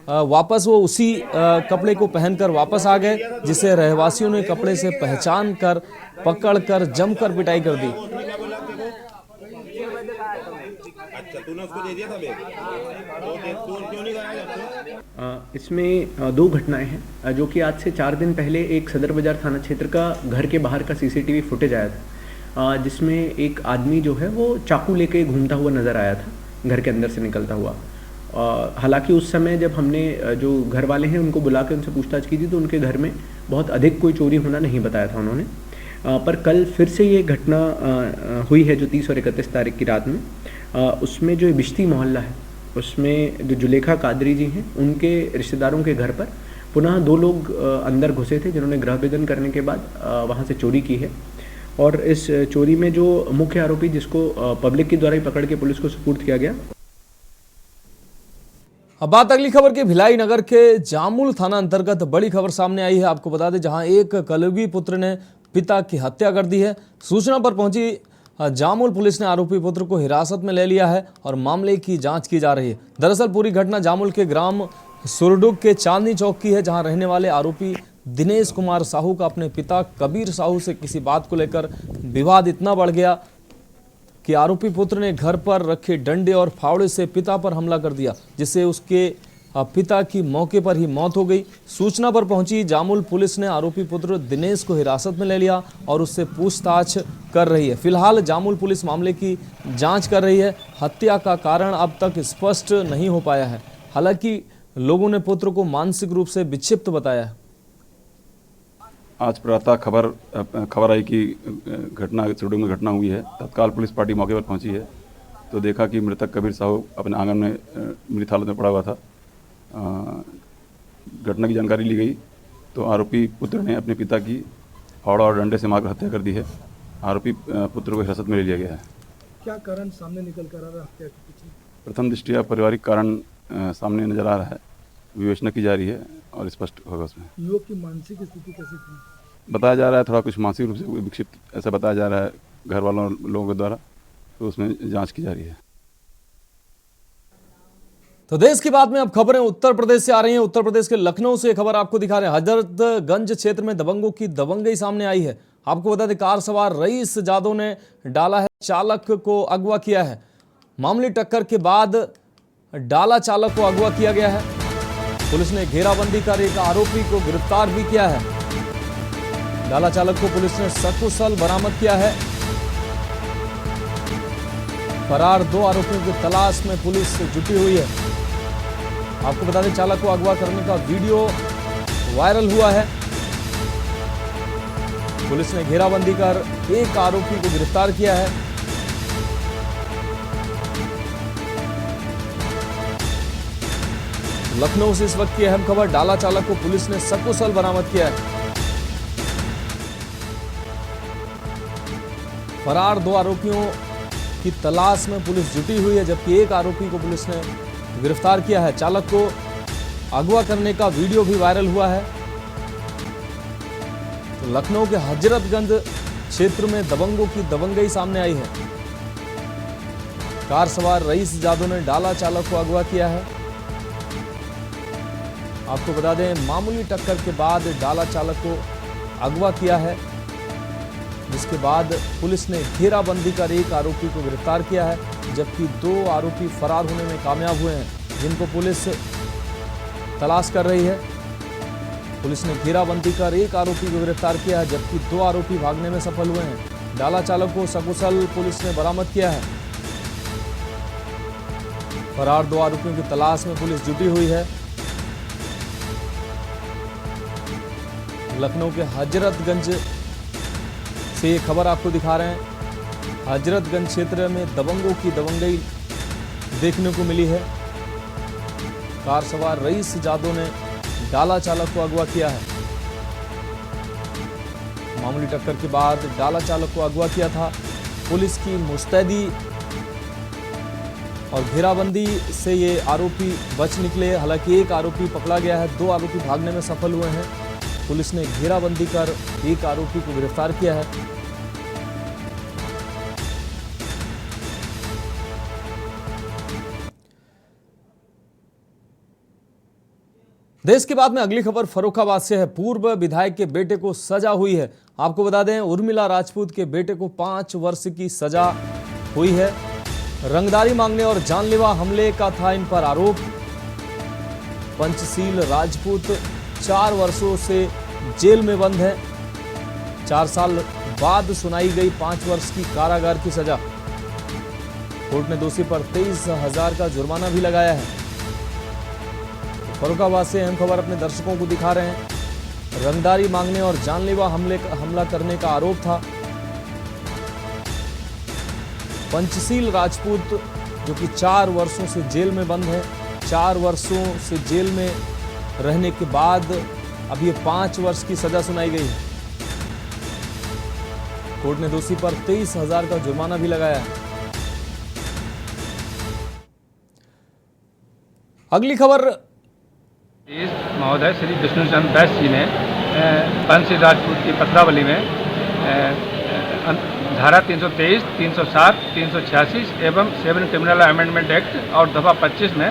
वापस वो उसी कपड़े को पहनकर वापस आ गए, जिसे रहवासियों ने कपड़े से पहचान कर पकड़कर जमकर पिटाई कर दी। इसमें 2 घटनाएं हैं, जो कि आज से 4 दिन पहले एक सदर बाजार थाना क्षेत्र का घर के बाहर का सीसीटीवी फुटेज आया था, जिसमें एक आदमी जो है वो चाकू लेके घूमता हुआ नजर आया था घर के अंदर से निकलता हुआ। हालांकि उस समय जब हमने जो घर वाले हैं उनको बुला के उनसे पूछताछ की थी तो उनके घर में बहुत अधिक कोई चोरी होना नहीं बताया था उन्होंने। पर कल फिर से ये घटना हुई है जो 30 और 31 तारीख की रात में। उसमें जो बिश्ती मोहल्ला है उसमें जो जुलेखा कादरी जी हैं उनके रिश्तेदारों के घर पर पुनः 2 लोग अंदर घुसे थे, जिन्होंने गृह भेदन करने के बाद वहाँ से चोरी की है। और इस चोरी में जो मुख्य आरोपी, जिसको पब्लिक के द्वारा ही पकड़ के पुलिस को सुपुर्द किया गया। अब बात अगली खबर के। भिलाई नगर के जामुल थाना अंतर्गत बड़ी खबर सामने आई है। आपको बता दें, जहां एक कलयुगी पुत्र ने पिता की हत्या कर दी है। सूचना पर पहुंची जामुल पुलिस ने आरोपी पुत्र को हिरासत में ले लिया है और मामले की जांच की जा रही है। दरअसल पूरी घटना जामुल के ग्राम सुरडुग के चांदनी चौक की है, जहां रहने वाले आरोपी दिनेश कुमार साहू का अपने पिता कबीर साहू से किसी बात को लेकर विवाद इतना बढ़ गया कि आरोपी पुत्र ने घर पर रखे डंडे और फावड़े से पिता पर हमला कर दिया, जिससे उसके पिता की मौके पर ही मौत हो गई। सूचना पर पहुंची जामुल पुलिस ने आरोपी पुत्र दिनेश को हिरासत में ले लिया और उससे पूछताछ कर रही है। फिलहाल जामुल पुलिस मामले की जांच कर रही है। हत्या का कारण अब तक स्पष्ट नहीं हो पाया है। हालांकि लोगों ने पुत्र को मानसिक रूप से विक्षिप्त बताया है। आज प्रातः खबर आई कि घटना शूटिंग में घटना हुई है। तत्काल पुलिस पार्टी मौके पर पहुंची है तो देखा कि मृतक कबीर साहू अपने आंगन में मृत हालत में पड़ा हुआ था। घटना की जानकारी ली गई तो आरोपी पुत्र ने अपने पिता की फावड़ा और डंडे से मारकर हत्या कर दी है। आरोपी पुत्र को हिरासत में ले लिया गया है। क्या कारण सामने निकल कर आ रहा है हत्या के पीछे? प्रथम दृष्टया पारिवारिक कारण सामने नजर आ रहा है, विवेचना की जा रही है और स्पष्ट होगा उसमें। युवक की मानसिक स्थिति कैसी थी? बताया जा रहा है थोड़ा कुछ मानसिक रूप से विक्षिप्त ऐसा बताया जा रहा है घर वालों लोगों के द्वारा, तो उसमें जांच की जा रही है। तो देश की बात में अब खबरें उत्तर प्रदेश से आ रही हैं। उत्तर प्रदेश के लखनऊ से खबर आपको दिखा रहे हैं। हजरतगंज क्षेत्र में दबंगों की दबंगई सामने आई है। आपको बता दें, कार सवार रईस जादव ने डाला है चालक को अगवा किया है। मामूली टक्कर के बाद डाला चालक को अगवा किया गया है। पुलिस ने घेराबंदी कर एक आरोपी को गिरफ्तार भी किया है। डाला चालक को पुलिस ने सकुशल बरामद किया है। फरार 2 आरोपियों की तलाश में पुलिस जुटी हुई है। आपको बता दें, चालक को अगवा करने का वीडियो वायरल हुआ है। पुलिस ने घेराबंदी कर एक आरोपी को गिरफ्तार किया है। लखनऊ से इस वक्त की अहम खबर, डाला चालक को पुलिस ने सकुशल बरामद किया है। फरार 2 आरोपियों की तलाश में पुलिस जुटी हुई है, जबकि एक आरोपी को पुलिस ने गिरफ्तार किया है। चालक को अगवा करने का वीडियो भी वायरल हुआ है। तो लखनऊ के हजरतगंज क्षेत्र में दबंगों की दबंगई सामने आई है। कार सवार रईस जादव ने डाला चालक को अगवा किया है। आपको बता दें, मामूली टक्कर के बाद डाला चालक को अगवा किया है, जिसके बाद पुलिस ने घेराबंदी कर एक आरोपी को गिरफ्तार किया है, जबकि 2 आरोपी फरार होने में कामयाब हुए हैं, जिनको पुलिस तलाश कर रही है। पुलिस ने घेराबंदी कर एक आरोपी को गिरफ्तार किया है, जबकि 2 आरोपी भागने में सफल हुए हैं। डाला चालक को सकुशल पुलिस ने बरामद किया है। फरार 2 आरोपियों की तलाश में पुलिस जुटी हुई है। लखनऊ के हजरतगंज से ये खबर आपको दिखा रहे हैं। हजरतगंज क्षेत्र में दबंगों की दबंगई देखने को मिली है। कार सवार रईस जादव ने डाला चालक को अगवा किया है। मामूली टक्कर के बाद डाला चालक को अगवा किया था। पुलिस की मुस्तैदी और घेराबंदी से ये आरोपी बच निकले। हालांकि एक आरोपी पकड़ा गया है, 2 आरोपी भागने में सफल हुए हैं। पुलिस ने घेराबंदी कर एक आरोपी को गिरफ्तार किया है। देश की बात में अगली खबर फर्रुखाबाद से है। पूर्व विधायक के बेटे को सजा हुई है। आपको बता दें, उर्मिला राजपूत के बेटे को 5 वर्ष की सजा हुई है। रंगदारी मांगने और जानलेवा हमले का था इन पर आरोप। पंचशील राजपूत 4 वर्षों से जेल में बंद है। 4 साल बाद सुनाई गई 5 वर्ष की कारागार की सजा। कोर्ट ने दोषी पर 23,000 का जुर्माना भी लगाया है। फर्रुखाबाद से अहम खबर अपने दर्शकों को दिखा रहे हैं। रंगदारी मांगने और जानलेवा हमला करने का आरोप था। पंचशील राजपूत जो कि 4 वर्षों से जेल में बंद है, 4 वर्षों से जेल में रहने के बाद अब ये 5 वर्ष की सजा सुनाई गई है। कोर्ट ने दोषी पर 23,000 का जुर्माना भी लगाया है। अगली खबर, महोदय श्री विष्णुचंद्र दास जी ने पंचशील राजपूत की पथरावली में धारा 323, 307, 386 एवं 7 क्रिमिनल अमेंडमेंट एक्ट और दफा 25 में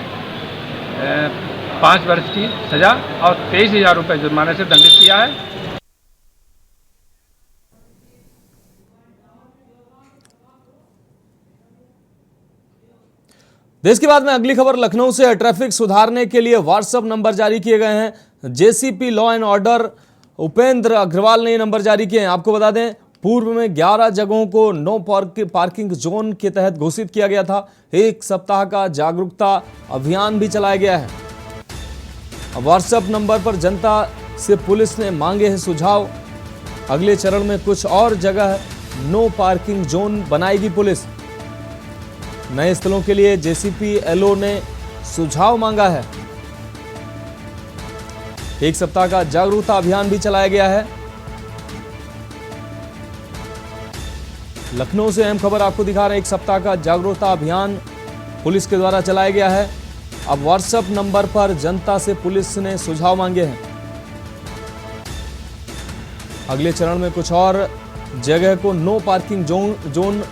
5 वर्ष की सजा और 23,000 रुपये जुर्माने से दंडित किया है। देश की बात में अगली खबर लखनऊ से है। ट्रैफिक सुधारने के लिए व्हाट्सएप नंबर जारी किए गए हैं। JCP law and order Upendra Agrawal ने ये नंबर जारी किए हैं। आपको बता दें, पूर्व में 11 जगहों को नो पार्किंग जोन के तहत घोषित किया गया था। 1 सप्ताह का जागरूकता अभियान भी चलाया गया है। व्हाट्सएप नंबर पर जनता से पुलिस ने मांगे हैं सुझाव। अगले चरण में कुछ और जगह नो पार्किंग जोन बनाएगी पुलिस। नए स्थलों के लिए जेसीपी एलओ ने सुझाव मांगा है। एक सप्ताह का जागरूकता अभियान भी चलाया गया है। लखनऊ से अहम खबर आपको दिखा रहे हैं। एक सप्ताह का जागरूकता अभियान पुलिस के द्वारा चलाया गया है। अब व्हाट्सएप नंबर पर जनता से पुलिस ने सुझाव मांगे हैं। अगले चरण में कुछ और जगह को नो पार्किंग जोन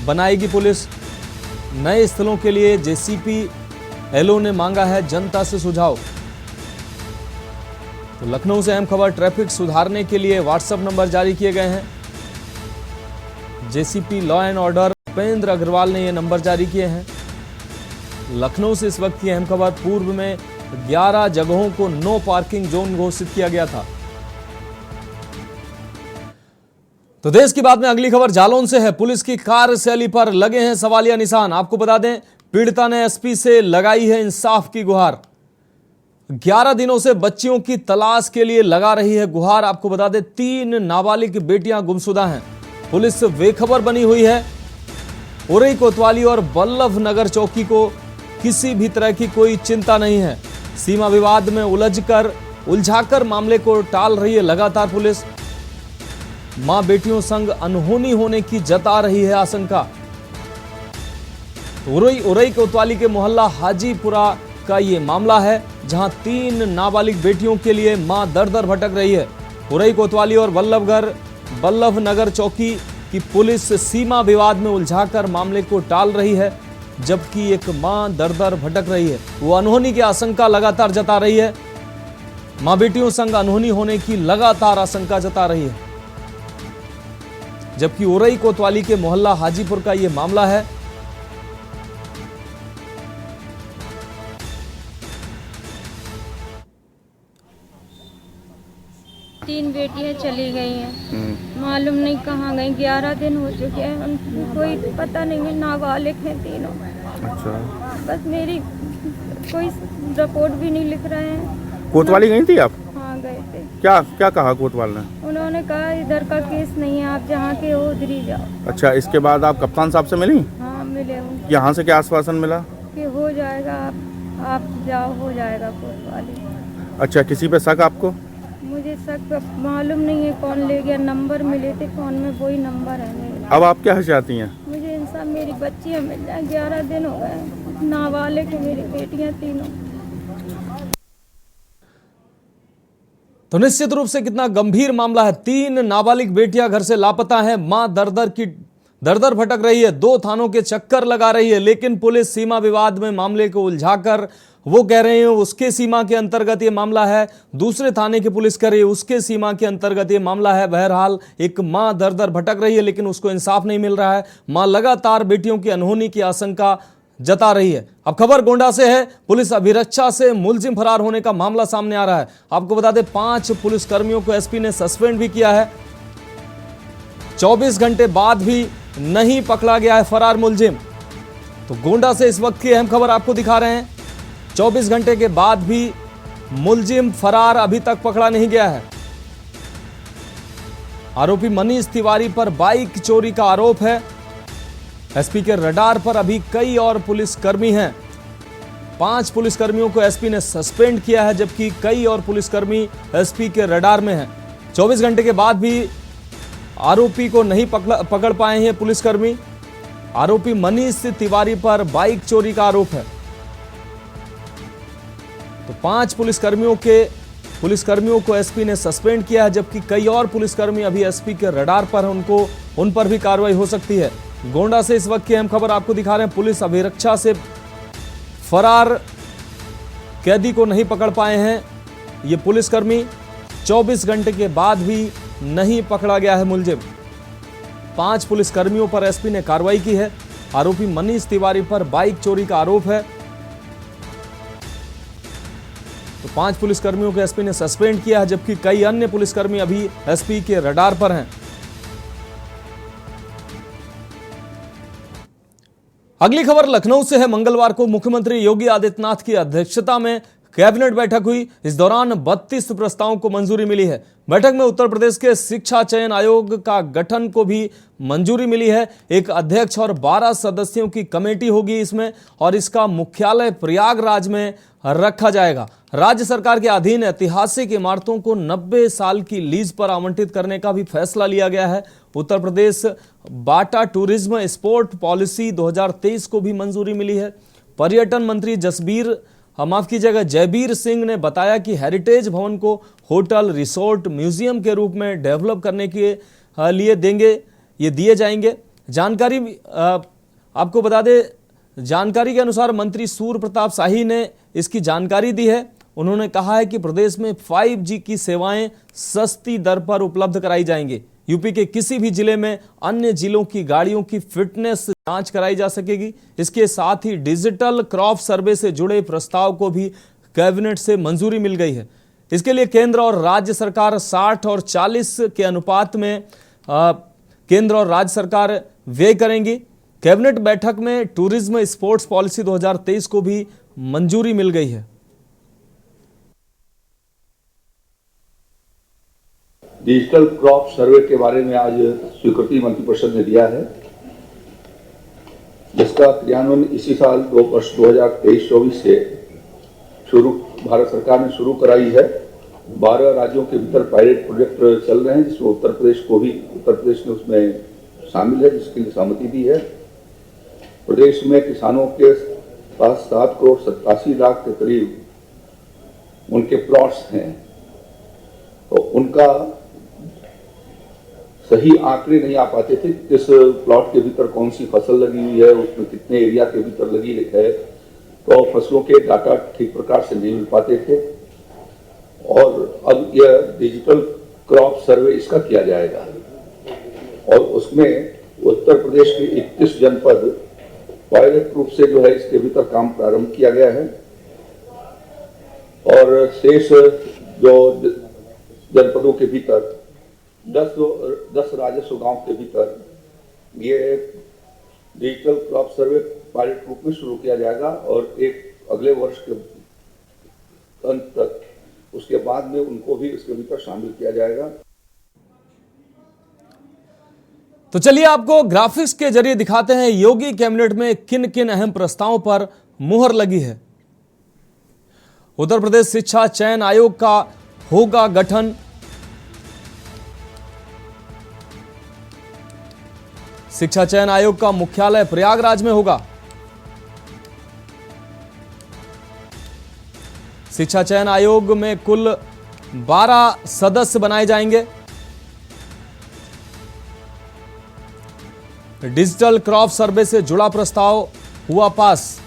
बनाएगी पुलिस। नए स्थलों के लिए जेसीपी एलओ ने मांगा है जनता से सुझाव। तो लखनऊ से अहम खबर, ट्रैफिक सुधारने के लिए व्हाट्सएप नंबर जारी किए गए हैं। JCP law and order Upendra Agrawal ने यह नंबर जारी किए हैं। लखनऊ से इस वक्त की अहम खबर, पूर्व में 11 जगहों को नो पार्किंग जोन घोषित किया गया था। तो देश की बात में अगली खबर जालौन से है। पुलिस की कार्यशैली पर लगे हैं सवालिया निशान। आपको बता दें, पीड़िता ने एसपी से लगाई है इंसाफ की गुहार। 11 दिनों से बच्चियों की तलाश के लिए लगा रही है गुहार। आपको बता दें, 3 नाबालिग बेटियां गुमशुदा हैं। पुलिस बेखबर बनी हुई है। उरई कोतवाली और बल्लभ नगर चौकी को किसी भी तरह की कोई चिंता नहीं है। सीमा विवाद में उलझाकर मामले को टाल रही है लगातार पुलिस। मां बेटियों संग अनहोनी होने की जता रही है आशंका। उरई कोतवाली के मोहल्ला हाजीपुरा का ये मामला है, जहां 3 नाबालिग बेटियों के लिए मां दर भटक रही है। उरई कोतवाली और बल्लभ नगर चौकी की पुलिस सीमा विवाद में उलझाकर मामले को टाल रही है, जबकि एक मां दर भटक रही है। वो अनहोनी की आशंका लगातार जता रही है। मां बेटियों संग अनहोनी होने की लगातार आशंका जता रही है, जबकि उरई कोतवाली के मोहल्ला हाजीपुर का यह मामला है। तीन बेटियां चली गई हैं, मालूम नहीं कहाँ गई। 11 दिन हो चुके हैं, उनको कोई पता नहीं है। नाबालिग हैं तीनों। अच्छा, बस मेरी कोई रिपोर्ट भी नहीं लिख रहे हैं। कोतवाली गई थी आप? हाँ, गए थे। क्या कहा कोतवाल ने? उन्होंने कहा इधर का केस नहीं है, आप जहाँ के हो उधर ही जाओ। अच्छा, इसके बाद आप कप्तान साहब से मिली? हाँ, मिले हूँ। यहाँ से क्या आश्वासन मिला? कि हो जाएगा, आप जाओ, हो जाएगा कोतवाली। अच्छा, किसी पे शक आपको? मुझे शक मालूम नहीं है कौन ले गया। नंबर मिले थे फोन में, वही नंबर है मेरे। अब आप क्या चाहती हैं? मुझे इंसान मेरी बच्चियां मिल जाए। 11 दिन हो गए, नाबालिग है मेरी बेटियां तीनों। तो निश्चित रूप से कितना गंभीर मामला है। 3 नाबालिग बेटियां घर से लापता हैं। मां दर भटक रही है, 2 थानों के चक्कर लगा रही है, लेकिन पुलिस सीमा विवाद में मामले को उलझाकर, वो कह रहे हैं उसके सीमा के अंतर्गत ये मामला है, दूसरे थाने की पुलिस कह रही है उसके सीमा के अंतर्गत ये मामला है। बहरहाल एक मां दर भटक रही है, लेकिन उसको इंसाफ नहीं मिल रहा है। मां लगातार बेटियों की अनहोनी की आशंका जता रही है। अब खबर गोंडा से है। पुलिस अभिरक्षा से मुलजिम फरार होने का मामला सामने आ रहा है। आपको बता दें, 5 पुलिसकर्मियों को एसपी ने सस्पेंड भी किया है। 24 घंटे बाद भी नहीं पकड़ा गया है फरार मुलजिम। तो गोंडा से इस वक्त की अहम खबर आपको दिखा रहे हैं। 24 घंटे के बाद भी मुलजिम फरार अभी तक पकड़ा नहीं गया है। आरोपी मनीष तिवारी पर बाइक चोरी का आरोप है। एसपी के रडार पर अभी कई और पुलिसकर्मी हैं। 5 पुलिसकर्मियों को एसपी ने सस्पेंड किया है, जबकि कई और पुलिसकर्मी एसपी के रडार में हैं। 24 घंटे के बाद भी आरोपी को नहीं पकड़ पाए हैं पुलिसकर्मी। आरोपी मनीष तिवारी पर बाइक चोरी का आरोप है। तो 5 पुलिसकर्मियों को एसपी ने सस्पेंड किया है, जबकि कई और पुलिसकर्मी अभी एसपी के रडार पर हैं। उन पर भी कार्रवाई हो सकती है। गोंडा से इस वक्त की अहम खबर आपको दिखा रहे हैं। पुलिस अभिरक्षा से फरार कैदी को नहीं पकड़ पाए हैं ये पुलिसकर्मी। 24 घंटे के बाद भी नहीं पकड़ा गया है मुलजिम। 5 पुलिसकर्मियों पर एसपी ने कार्रवाई की है। आरोपी मनीष तिवारी पर बाइक चोरी का आरोप है। तो 5 पुलिसकर्मियों को एसपी ने सस्पेंड किया है, जबकि कई अन्य पुलिसकर्मी अभी एसपी के रडार पर हैं। अगली खबर लखनऊ से है। मंगलवार को मुख्यमंत्री योगी आदित्यनाथ की अध्यक्षता में कैबिनेट बैठक हुई। इस दौरान 32 प्रस्तावों को मंजूरी मिली है। बैठक में उत्तर प्रदेश के शिक्षा चयन आयोग का गठन को भी मंजूरी मिली है। एक अध्यक्ष और 12 सदस्यों की कमेटी होगी इसमें, और इसका मुख्यालय प्रयागराज में रखा जाएगा। राज्य सरकार के अधीन ऐतिहासिक इमारतों को 90 साल की लीज पर आवंटित करने का भी फैसला लिया गया है। उत्तर प्रदेश बाटा टूरिज्म स्पोर्ट पॉलिसी 2023 को भी मंजूरी मिली है। पर्यटन मंत्री जयबीर सिंह ने बताया कि हेरिटेज भवन को होटल, रिसोर्ट, म्यूजियम के रूप में डेवलप करने के लिए दिए जाएंगे। जानकारी आपको बता दें, जानकारी के अनुसार मंत्री सूर्य प्रताप शाही ने इसकी जानकारी दी है। उन्होंने कहा है कि प्रदेश में 5G की सेवाएं सस्ती दर पर उपलब्ध कराई जाएंगी। यूपी के किसी भी जिले में अन्य जिलों की गाड़ियों की फिटनेस जांच कराई जा सकेगी। इसके साथ ही डिजिटल क्रॉप सर्वे से जुड़े प्रस्ताव को भी कैबिनेट से मंजूरी मिल गई है। इसके लिए केंद्र और राज्य सरकार 60 और 40 के अनुपात में केंद्र और राज्य सरकार व्यय करेंगी। कैबिनेट बैठक में टूरिज्म स्पोर्ट्स पॉलिसी 2023 को भी मंजूरी मिल गई है। डिजिटल क्रॉप सर्वे के बारे में आज स्वीकृति मंत्रिपरिषद ने दिया है, जिसका क्रियान्वयन इसी साल वर्ष 2023-24 से भारत सरकार ने शुरू कराई है। 12 राज्यों के भीतर पायलट प्रोजेक्ट चल रहे हैं, जिसमें उत्तर प्रदेश ने उसमें शामिल है, जिसके लिए सहमति दी है। प्रदेश में किसानों के पास 7 करोड़ 87 लाख के करीब उनके प्लॉट्स हैं, तो उनका सही आंकड़े नहीं आ पाते थे। किस प्लॉट के भीतर कौन सी फसल लगी हुई है, उसमें कितने एरिया के भीतर लगी है, तो फसलों के डाटा ठीक प्रकार से नहीं मिल पाते थे। और अब यह डिजिटल क्रॉप सर्वे इसका किया जाएगा, और उसमें उत्तर प्रदेश के 31 जनपद पायलट रूप से जो है इसके भीतर काम प्रारंभ किया गया है, और शेष जो जनपदों के भीतर 10 राजस्व गांव के भीतर ये डिजिटल क्रॉप सर्वे पायलट रूप में शुरू किया जाएगा, और एक अगले वर्ष के अंत तक उसके बाद में उनको भी इसके भीतर शामिल किया जाएगा। तो चलिए आपको ग्राफिक्स के जरिए दिखाते हैं योगी कैबिनेट में किन किन अहम प्रस्तावों पर मुहर लगी है। उत्तर प्रदेश शिक्षा चयन आयोग का होगा गठन। शिक्षा चयन आयोग का मुख्यालय प्रयागराज में होगा। शिक्षा चयन आयोग में कुल 12 सदस्य बनाए जाएंगे। डिजिटल क्रॉप सर्वे से जुड़ा प्रस्ताव हुआ पास।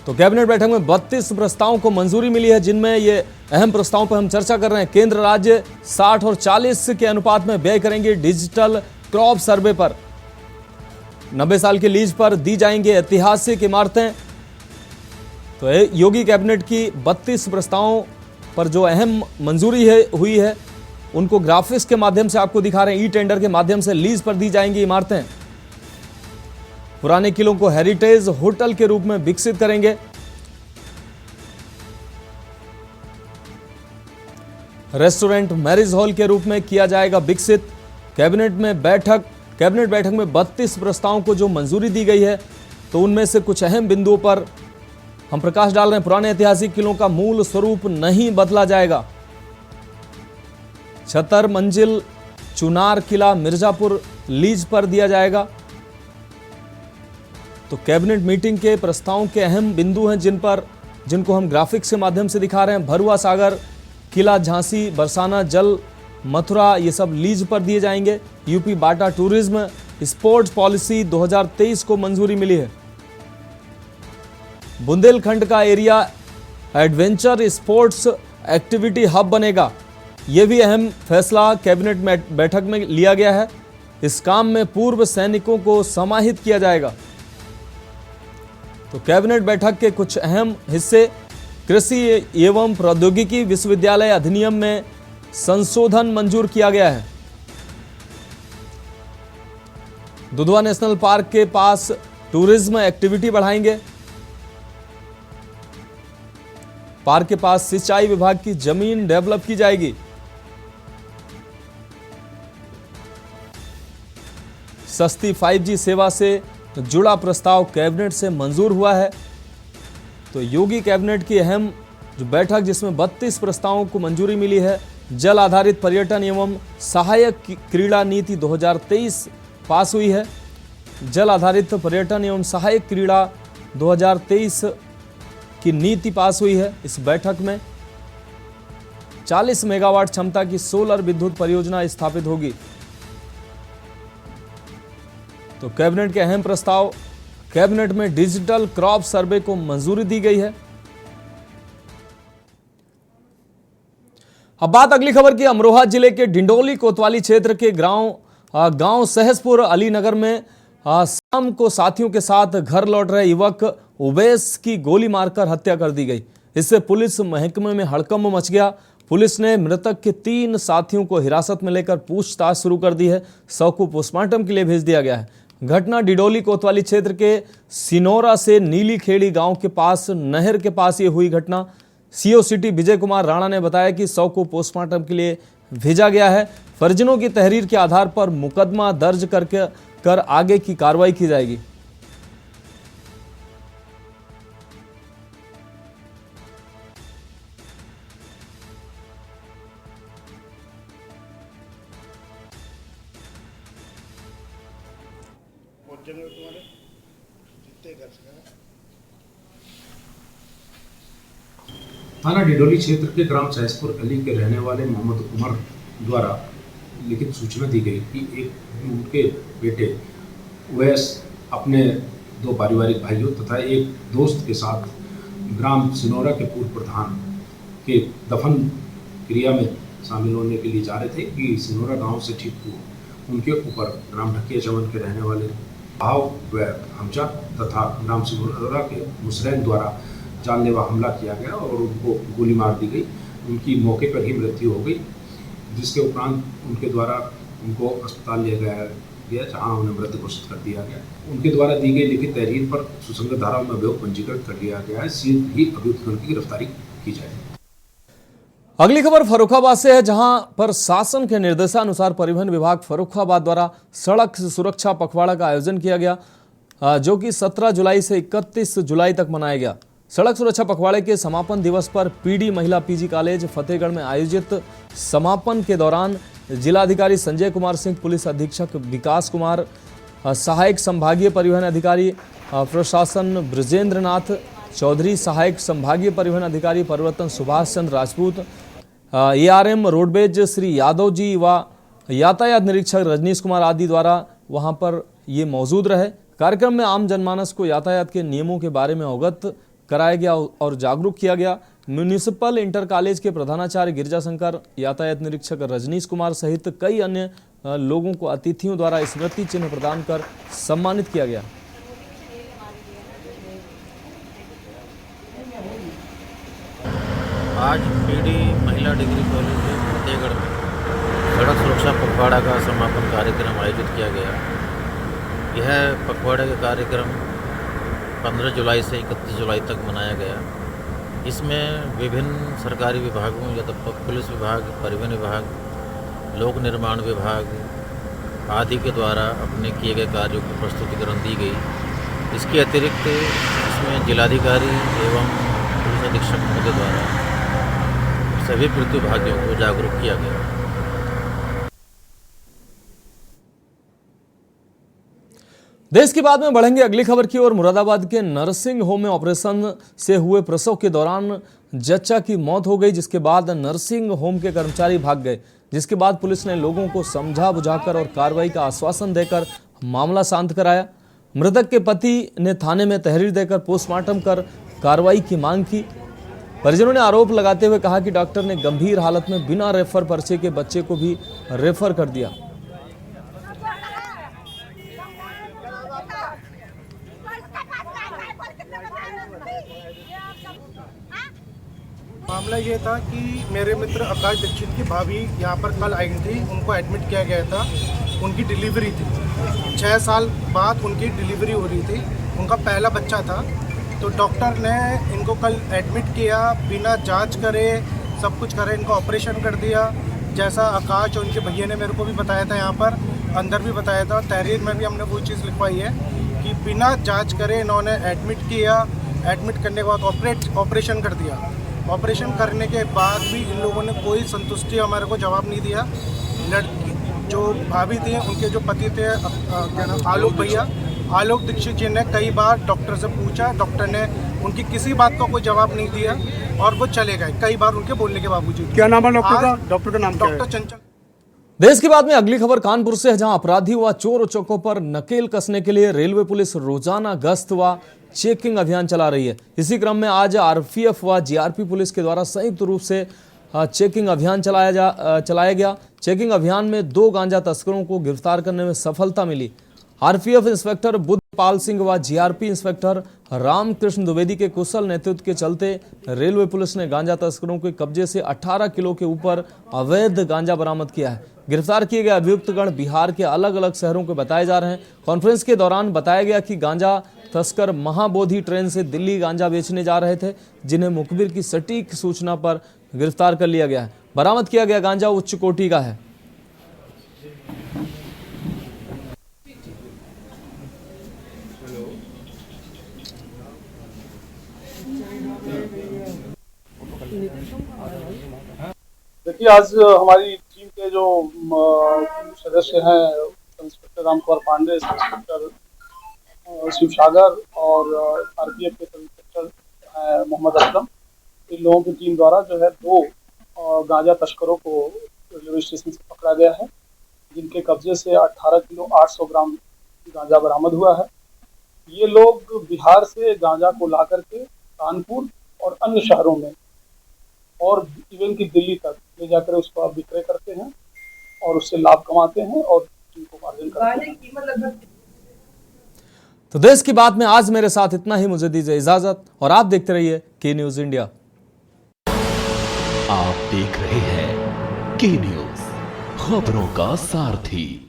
तो कैबिनेट बैठक में 32 प्रस्तावों को मंजूरी मिली है, जिनमें ये अहम प्रस्तावों पर हम चर्चा कर रहे हैं। केंद्र राज्य 60 और 40 के अनुपात में व्यय करेंगे डिजिटल क्रॉप सर्वे पर। 90 साल की लीज पर दी जाएंगी ऐतिहासिक इमारतें। तो योगी कैबिनेट की 32 प्रस्तावों पर जो अहम मंजूरी हुई है उनको ग्राफिक्स के माध्यम से आपको दिखा रहे हैं। ई टेंडर के माध्यम से लीज पर दी जाएंगी इमारतें। पुराने किलों को हेरिटेज होटल के रूप में विकसित करेंगे। रेस्टोरेंट, मैरिज हॉल के रूप में किया जाएगा विकसित। कैबिनेट बैठक में 32 प्रस्तावों को जो मंजूरी दी गई है, तो उनमें से कुछ अहम बिंदुओं पर हम प्रकाश डाल रहे हैं। पुराने ऐतिहासिक किलों का मूल स्वरूप नहीं बदला जाएगा। 76 मंजिल चुनार किला मिर्जापुर लीज पर दिया जाएगा। तो कैबिनेट मीटिंग के प्रस्तावों के अहम बिंदु हैं जिनको हम ग्राफिक्स के माध्यम से दिखा रहे हैं। भरुआ सागर किला, झांसी, बरसाना जल, मथुरा, ये सब लीज पर दिए जाएंगे। यूपी बाटा टूरिज्म स्पोर्ट्स पॉलिसी 2023 को मंजूरी मिली है। बुंदेलखंड का area adventure sports activity hub बनेगा। यह भी अहम फैसला कैबिनेट बैठक में लिया गया है। इस काम में पूर्व सैनिकों को समाहित किया जाएगा। तो कैबिनेट बैठक के कुछ अहम हिस्से: कृषि एवं प्रौद्योगिकी विश्वविद्यालय अधिनियम में संशोधन मंजूर किया गया है। दुधवा नेशनल पार्क के पास टूरिज्म एक्टिविटी बढ़ाएंगे। पार्क के पास सिंचाई विभाग की जमीन डेवलप की जाएगी। सस्ती 5G सेवा से जुड़ा प्रस्ताव कैबिनेट से मंजूर हुआ है। तो योगी कैबिनेट की अहम जो बैठक जिसमें 32 प्रस्तावों को मंजूरी मिली है। जल आधारित पर्यटन एवं सहायक क्रीड़ा नीति 2023 पास हुई है। जल आधारित पर्यटन एवं सहायक क्रीड़ा 2023 की नीति पास हुई है। इस बैठक में 40 मेगावाट क्षमता की सोलर विद्युत परियोजना स्थापित होगी। तो कैबिनेट के अहम प्रस्ताव, कैबिनेट में डिजिटल क्रॉप सर्वे को मंजूरी दी गई है। अब बात अगली खबर की। अमरोहा जिले के डिंडोली कोतवाली क्षेत्र के गांव सहसपुर अलीनगर में शाम को साथियों के साथ घर लौट रहे युवक उवैस की गोली मारकर हत्या कर दी गई। इससे पुलिस महकमे में हड़कंप मच गया। पुलिस ने मृतक के 3 साथियों को हिरासत में लेकर पूछताछ शुरू कर दी है। शव को पोस्टमार्टम के लिए भेज दिया गया है। घटना डिडोली कोतवाली क्षेत्र के सिनोरा से नीली खेड़ी गांव के पास नहर के पास ये हुई घटना। सीओ सिटी विजय कुमार राणा ने बताया कि शव को पोस्टमार्टम के लिए भेजा गया है। परिजनों की तहरीर के आधार पर मुकदमा दर्ज कर आगे की कार्रवाई की जाएगी। थाना डिडोली क्षेत्र के ग्राम सहसपुर अली के रहने वाले मोहम्मद उमर द्वारा लिखित सूचना दी गई कि एक उनके बेटे उवैस अपने 2 पारिवारिक भाइयों तथा एक दोस्त के साथ ग्राम सिनोरा के पूर्व प्रधान के दफन क्रिया में शामिल होने के लिए जा रहे थे कि सिनोरा गांव से ठीक दूर उनके ऊपर ग्राम ढकिया चमन के रहने वाले भाव व हमजा तथा ग्राम सिनोरा के मुसरैन द्वारा जानलेवा हमला किया गया और उनको गोली मार दी गई। उनकी मौके पर ही मृत्यु हो गई, जिसके उपरांत उनके द्वारा उनको अस्पताल ले गया जहां उन्हें मृत घोषित कर दिया गया। उनके द्वारा दी गई लिखित तहरीर पर सुसंगत धाराओं में अभियोग पंजीकृत कर लिया गया है। शीघ्र ही अभियुक्तों की गिरफ्तारी की जाएगी। अगली खबर फर्रुखाबाद से है, जहां पर शासन के निर्देशानुसार परिवहन विभाग फर्रुखाबाद द्वारा सड़क सुरक्षा पखवाड़ा का आयोजन किया गया, जो कि 17 जुलाई से 31 जुलाई तक मनाया गया। सड़क सुरक्षा पखवाड़े के समापन दिवस पर पीडी महिला पीजी कॉलेज फतेहगढ़ में आयोजित समापन के दौरान जिलाधिकारी संजय कुमार सिंह, पुलिस अधीक्षक विकास कुमार, सहायक संभागीय परिवहन अधिकारी प्रशासन ब्रजेंद्र नाथ चौधरी, सहायक संभागीय परिवहन अधिकारी परिवर्तन सुभाष चंद्र राजपूत, ARM रोडवेज श्री यादव जी व यातायात निरीक्षक रजनीश कुमार आदि द्वारा वहां पर ये मौजूद रहे। कार्यक्रम में आम जनमानस को यातायात के नियमों के बारे में अवगत कराया गया और जागरूक किया गया। म्यूनिसिपल इंटर कॉलेज के प्रधानाचार्य गिरजा शंकर, यातायात निरीक्षक रजनीश कुमार सहित कई अन्य लोगों को अतिथियों द्वारा स्मृति चिन्ह प्रदान कर सम्मानित किया गया। आज पीडी महिला डिग्री कॉलेज फतेहगढ़ में सड़क सुरक्षा पखवाड़ा का समापन कार्यक्रम आयोजित किया गया। यह पखवाड़े का कार्यक्रम 15 जुलाई से 31 जुलाई तक मनाया गया। इसमें विभिन्न सरकारी विभागों या तो पुलिस विभाग, परिवहन विभाग, लोक निर्माण विभाग आदि के द्वारा अपने किए गए कार्यों को प्रस्तुतिकरण दी गई। इसके अतिरिक्त इसमें जिलाधिकारी एवं पुलिस अधीक्षक महोदय द्वारा सभी प्रतिभागियों को जागरूक किया गया। देश की बात में बढ़ेंगे अगली खबर की ओर। मुरादाबाद के नर्सिंग होम में ऑपरेशन से हुए प्रसव के दौरान जच्चा की मौत हो गई, जिसके बाद नर्सिंग होम के कर्मचारी भाग गए, जिसके बाद पुलिस ने लोगों को समझा बुझाकर और कार्रवाई का आश्वासन देकर मामला शांत कराया। मृतक के पति ने थाने में तहरीर देकर पोस्टमार्टम कर कार्रवाई की मांग की। परिजनों ने आरोप लगाते हुए कहा कि डॉक्टर ने गंभीर हालत में बिना रेफर पर्चे के बच्चे को भी रेफर कर दिया। मामला ये था कि मेरे मित्र आकाश दीक्षित की भाभी यहाँ पर कल आई थी, उनको एडमिट किया गया था। उनकी डिलीवरी थी, 6 साल बाद उनकी डिलीवरी हो रही थी। उनका पहला बच्चा था तो डॉक्टर ने इनको कल एडमिट किया, बिना जांच करे सब कुछ करे इनको ऑपरेशन कर दिया। जैसा आकाश और उनके भैया ने मेरे को भी बताया था, यहाँ पर अंदर भी बताया था, तहरीर में भी हमने वो चीज़ लिखवाई है कि बिना जांच करे इन्होंने एडमिट किया। एडमिट करने के बाद ऑपरेशन कर दिया। ऑपरेशन करने के बाद भी इन लोगों ने कोई संतुष्टि हमारे को जवाब नहीं दिया। लड़की जो भाभी थी, उनके जो पति थे क्या नाम, आलोक भैया, आलोक दीक्षित जी ने कई बार डॉक्टर से पूछा, डॉक्टर ने उनकी किसी बात का कोई जवाब नहीं दिया और वो चले गए कई बार उनके बोलने के बावजूद। क्या नाम है डॉक्टर का? डॉक्टर का नाम क्या है? डॉक्टर चंचल। देश की बात में अगली खबर कानपुर से है, जहां अपराधी व चोर चौकों पर नकेल कसने के लिए रेलवे पुलिस रोजाना गश्त व चेकिंग अभियान चला रही है। इसी क्रम में आज आरपीएफ व जीआरपी पुलिस के द्वारा संयुक्त रूप से चेकिंग अभियान चलाया गया। चेकिंग अभियान में 2 गांजा तस्करों को गिरफ्तार करने में सफलता मिली। आरपीएफ इंस्पेक्टर बुद्धपाल सिंह व जीआरपी इंस्पेक्टर रामकृष्ण द्विवेदी के कुशल नेतृत्व के चलते रेलवे पुलिस ने गांजा तस्करों के कब्जे से 18 किलो के ऊपर अवैध गांजा बरामद किया है। गिरफ्तार किए गए अभियुक्तगण बिहार के अलग अलग शहरों के बताए जा रहे हैं। कॉन्फ्रेंस के दौरान बताया गया कि गांजा तस्कर महाबोधि ट्रेन से दिल्ली गांजा बेचने जा रहे थे, जिन्हें मुखबिर की सटीक सूचना पर गिरफ्तार कर लिया गया है। बरामद किया गया गांजा उच्च कोटि का है। देखिए, आज हमारी टीम के जो सदस्य हैं, इंस्पेक्टर रामकुमार पांडे, इंस्पेक्टर शिव सागर और आरपीएफ के सब इंस्पेक्टर मोहम्मद असलम, इन लोगों की टीम द्वारा जो है 2 गांजा तस्करों को रेलवे स्टेशन से पकड़ा गया है, जिनके कब्जे से 18 किलो 800 ग्राम गांजा बरामद हुआ है। ये लोग बिहार से गांजा को ला करके कानपुर और अन्य शहरों में और इवन की दिल्ली तक ले जाकर उसको आप विक्रय करते हैं और उससे लाभ कमाते हैं और उनको मार्जिन करते हैं। तो देश की बात में आज मेरे साथ इतना ही। मुझे दीजिए इजाजत और आप देखते रहिए के न्यूज इंडिया। आप देख रहे हैं के न्यूज, खबरों का सारथी।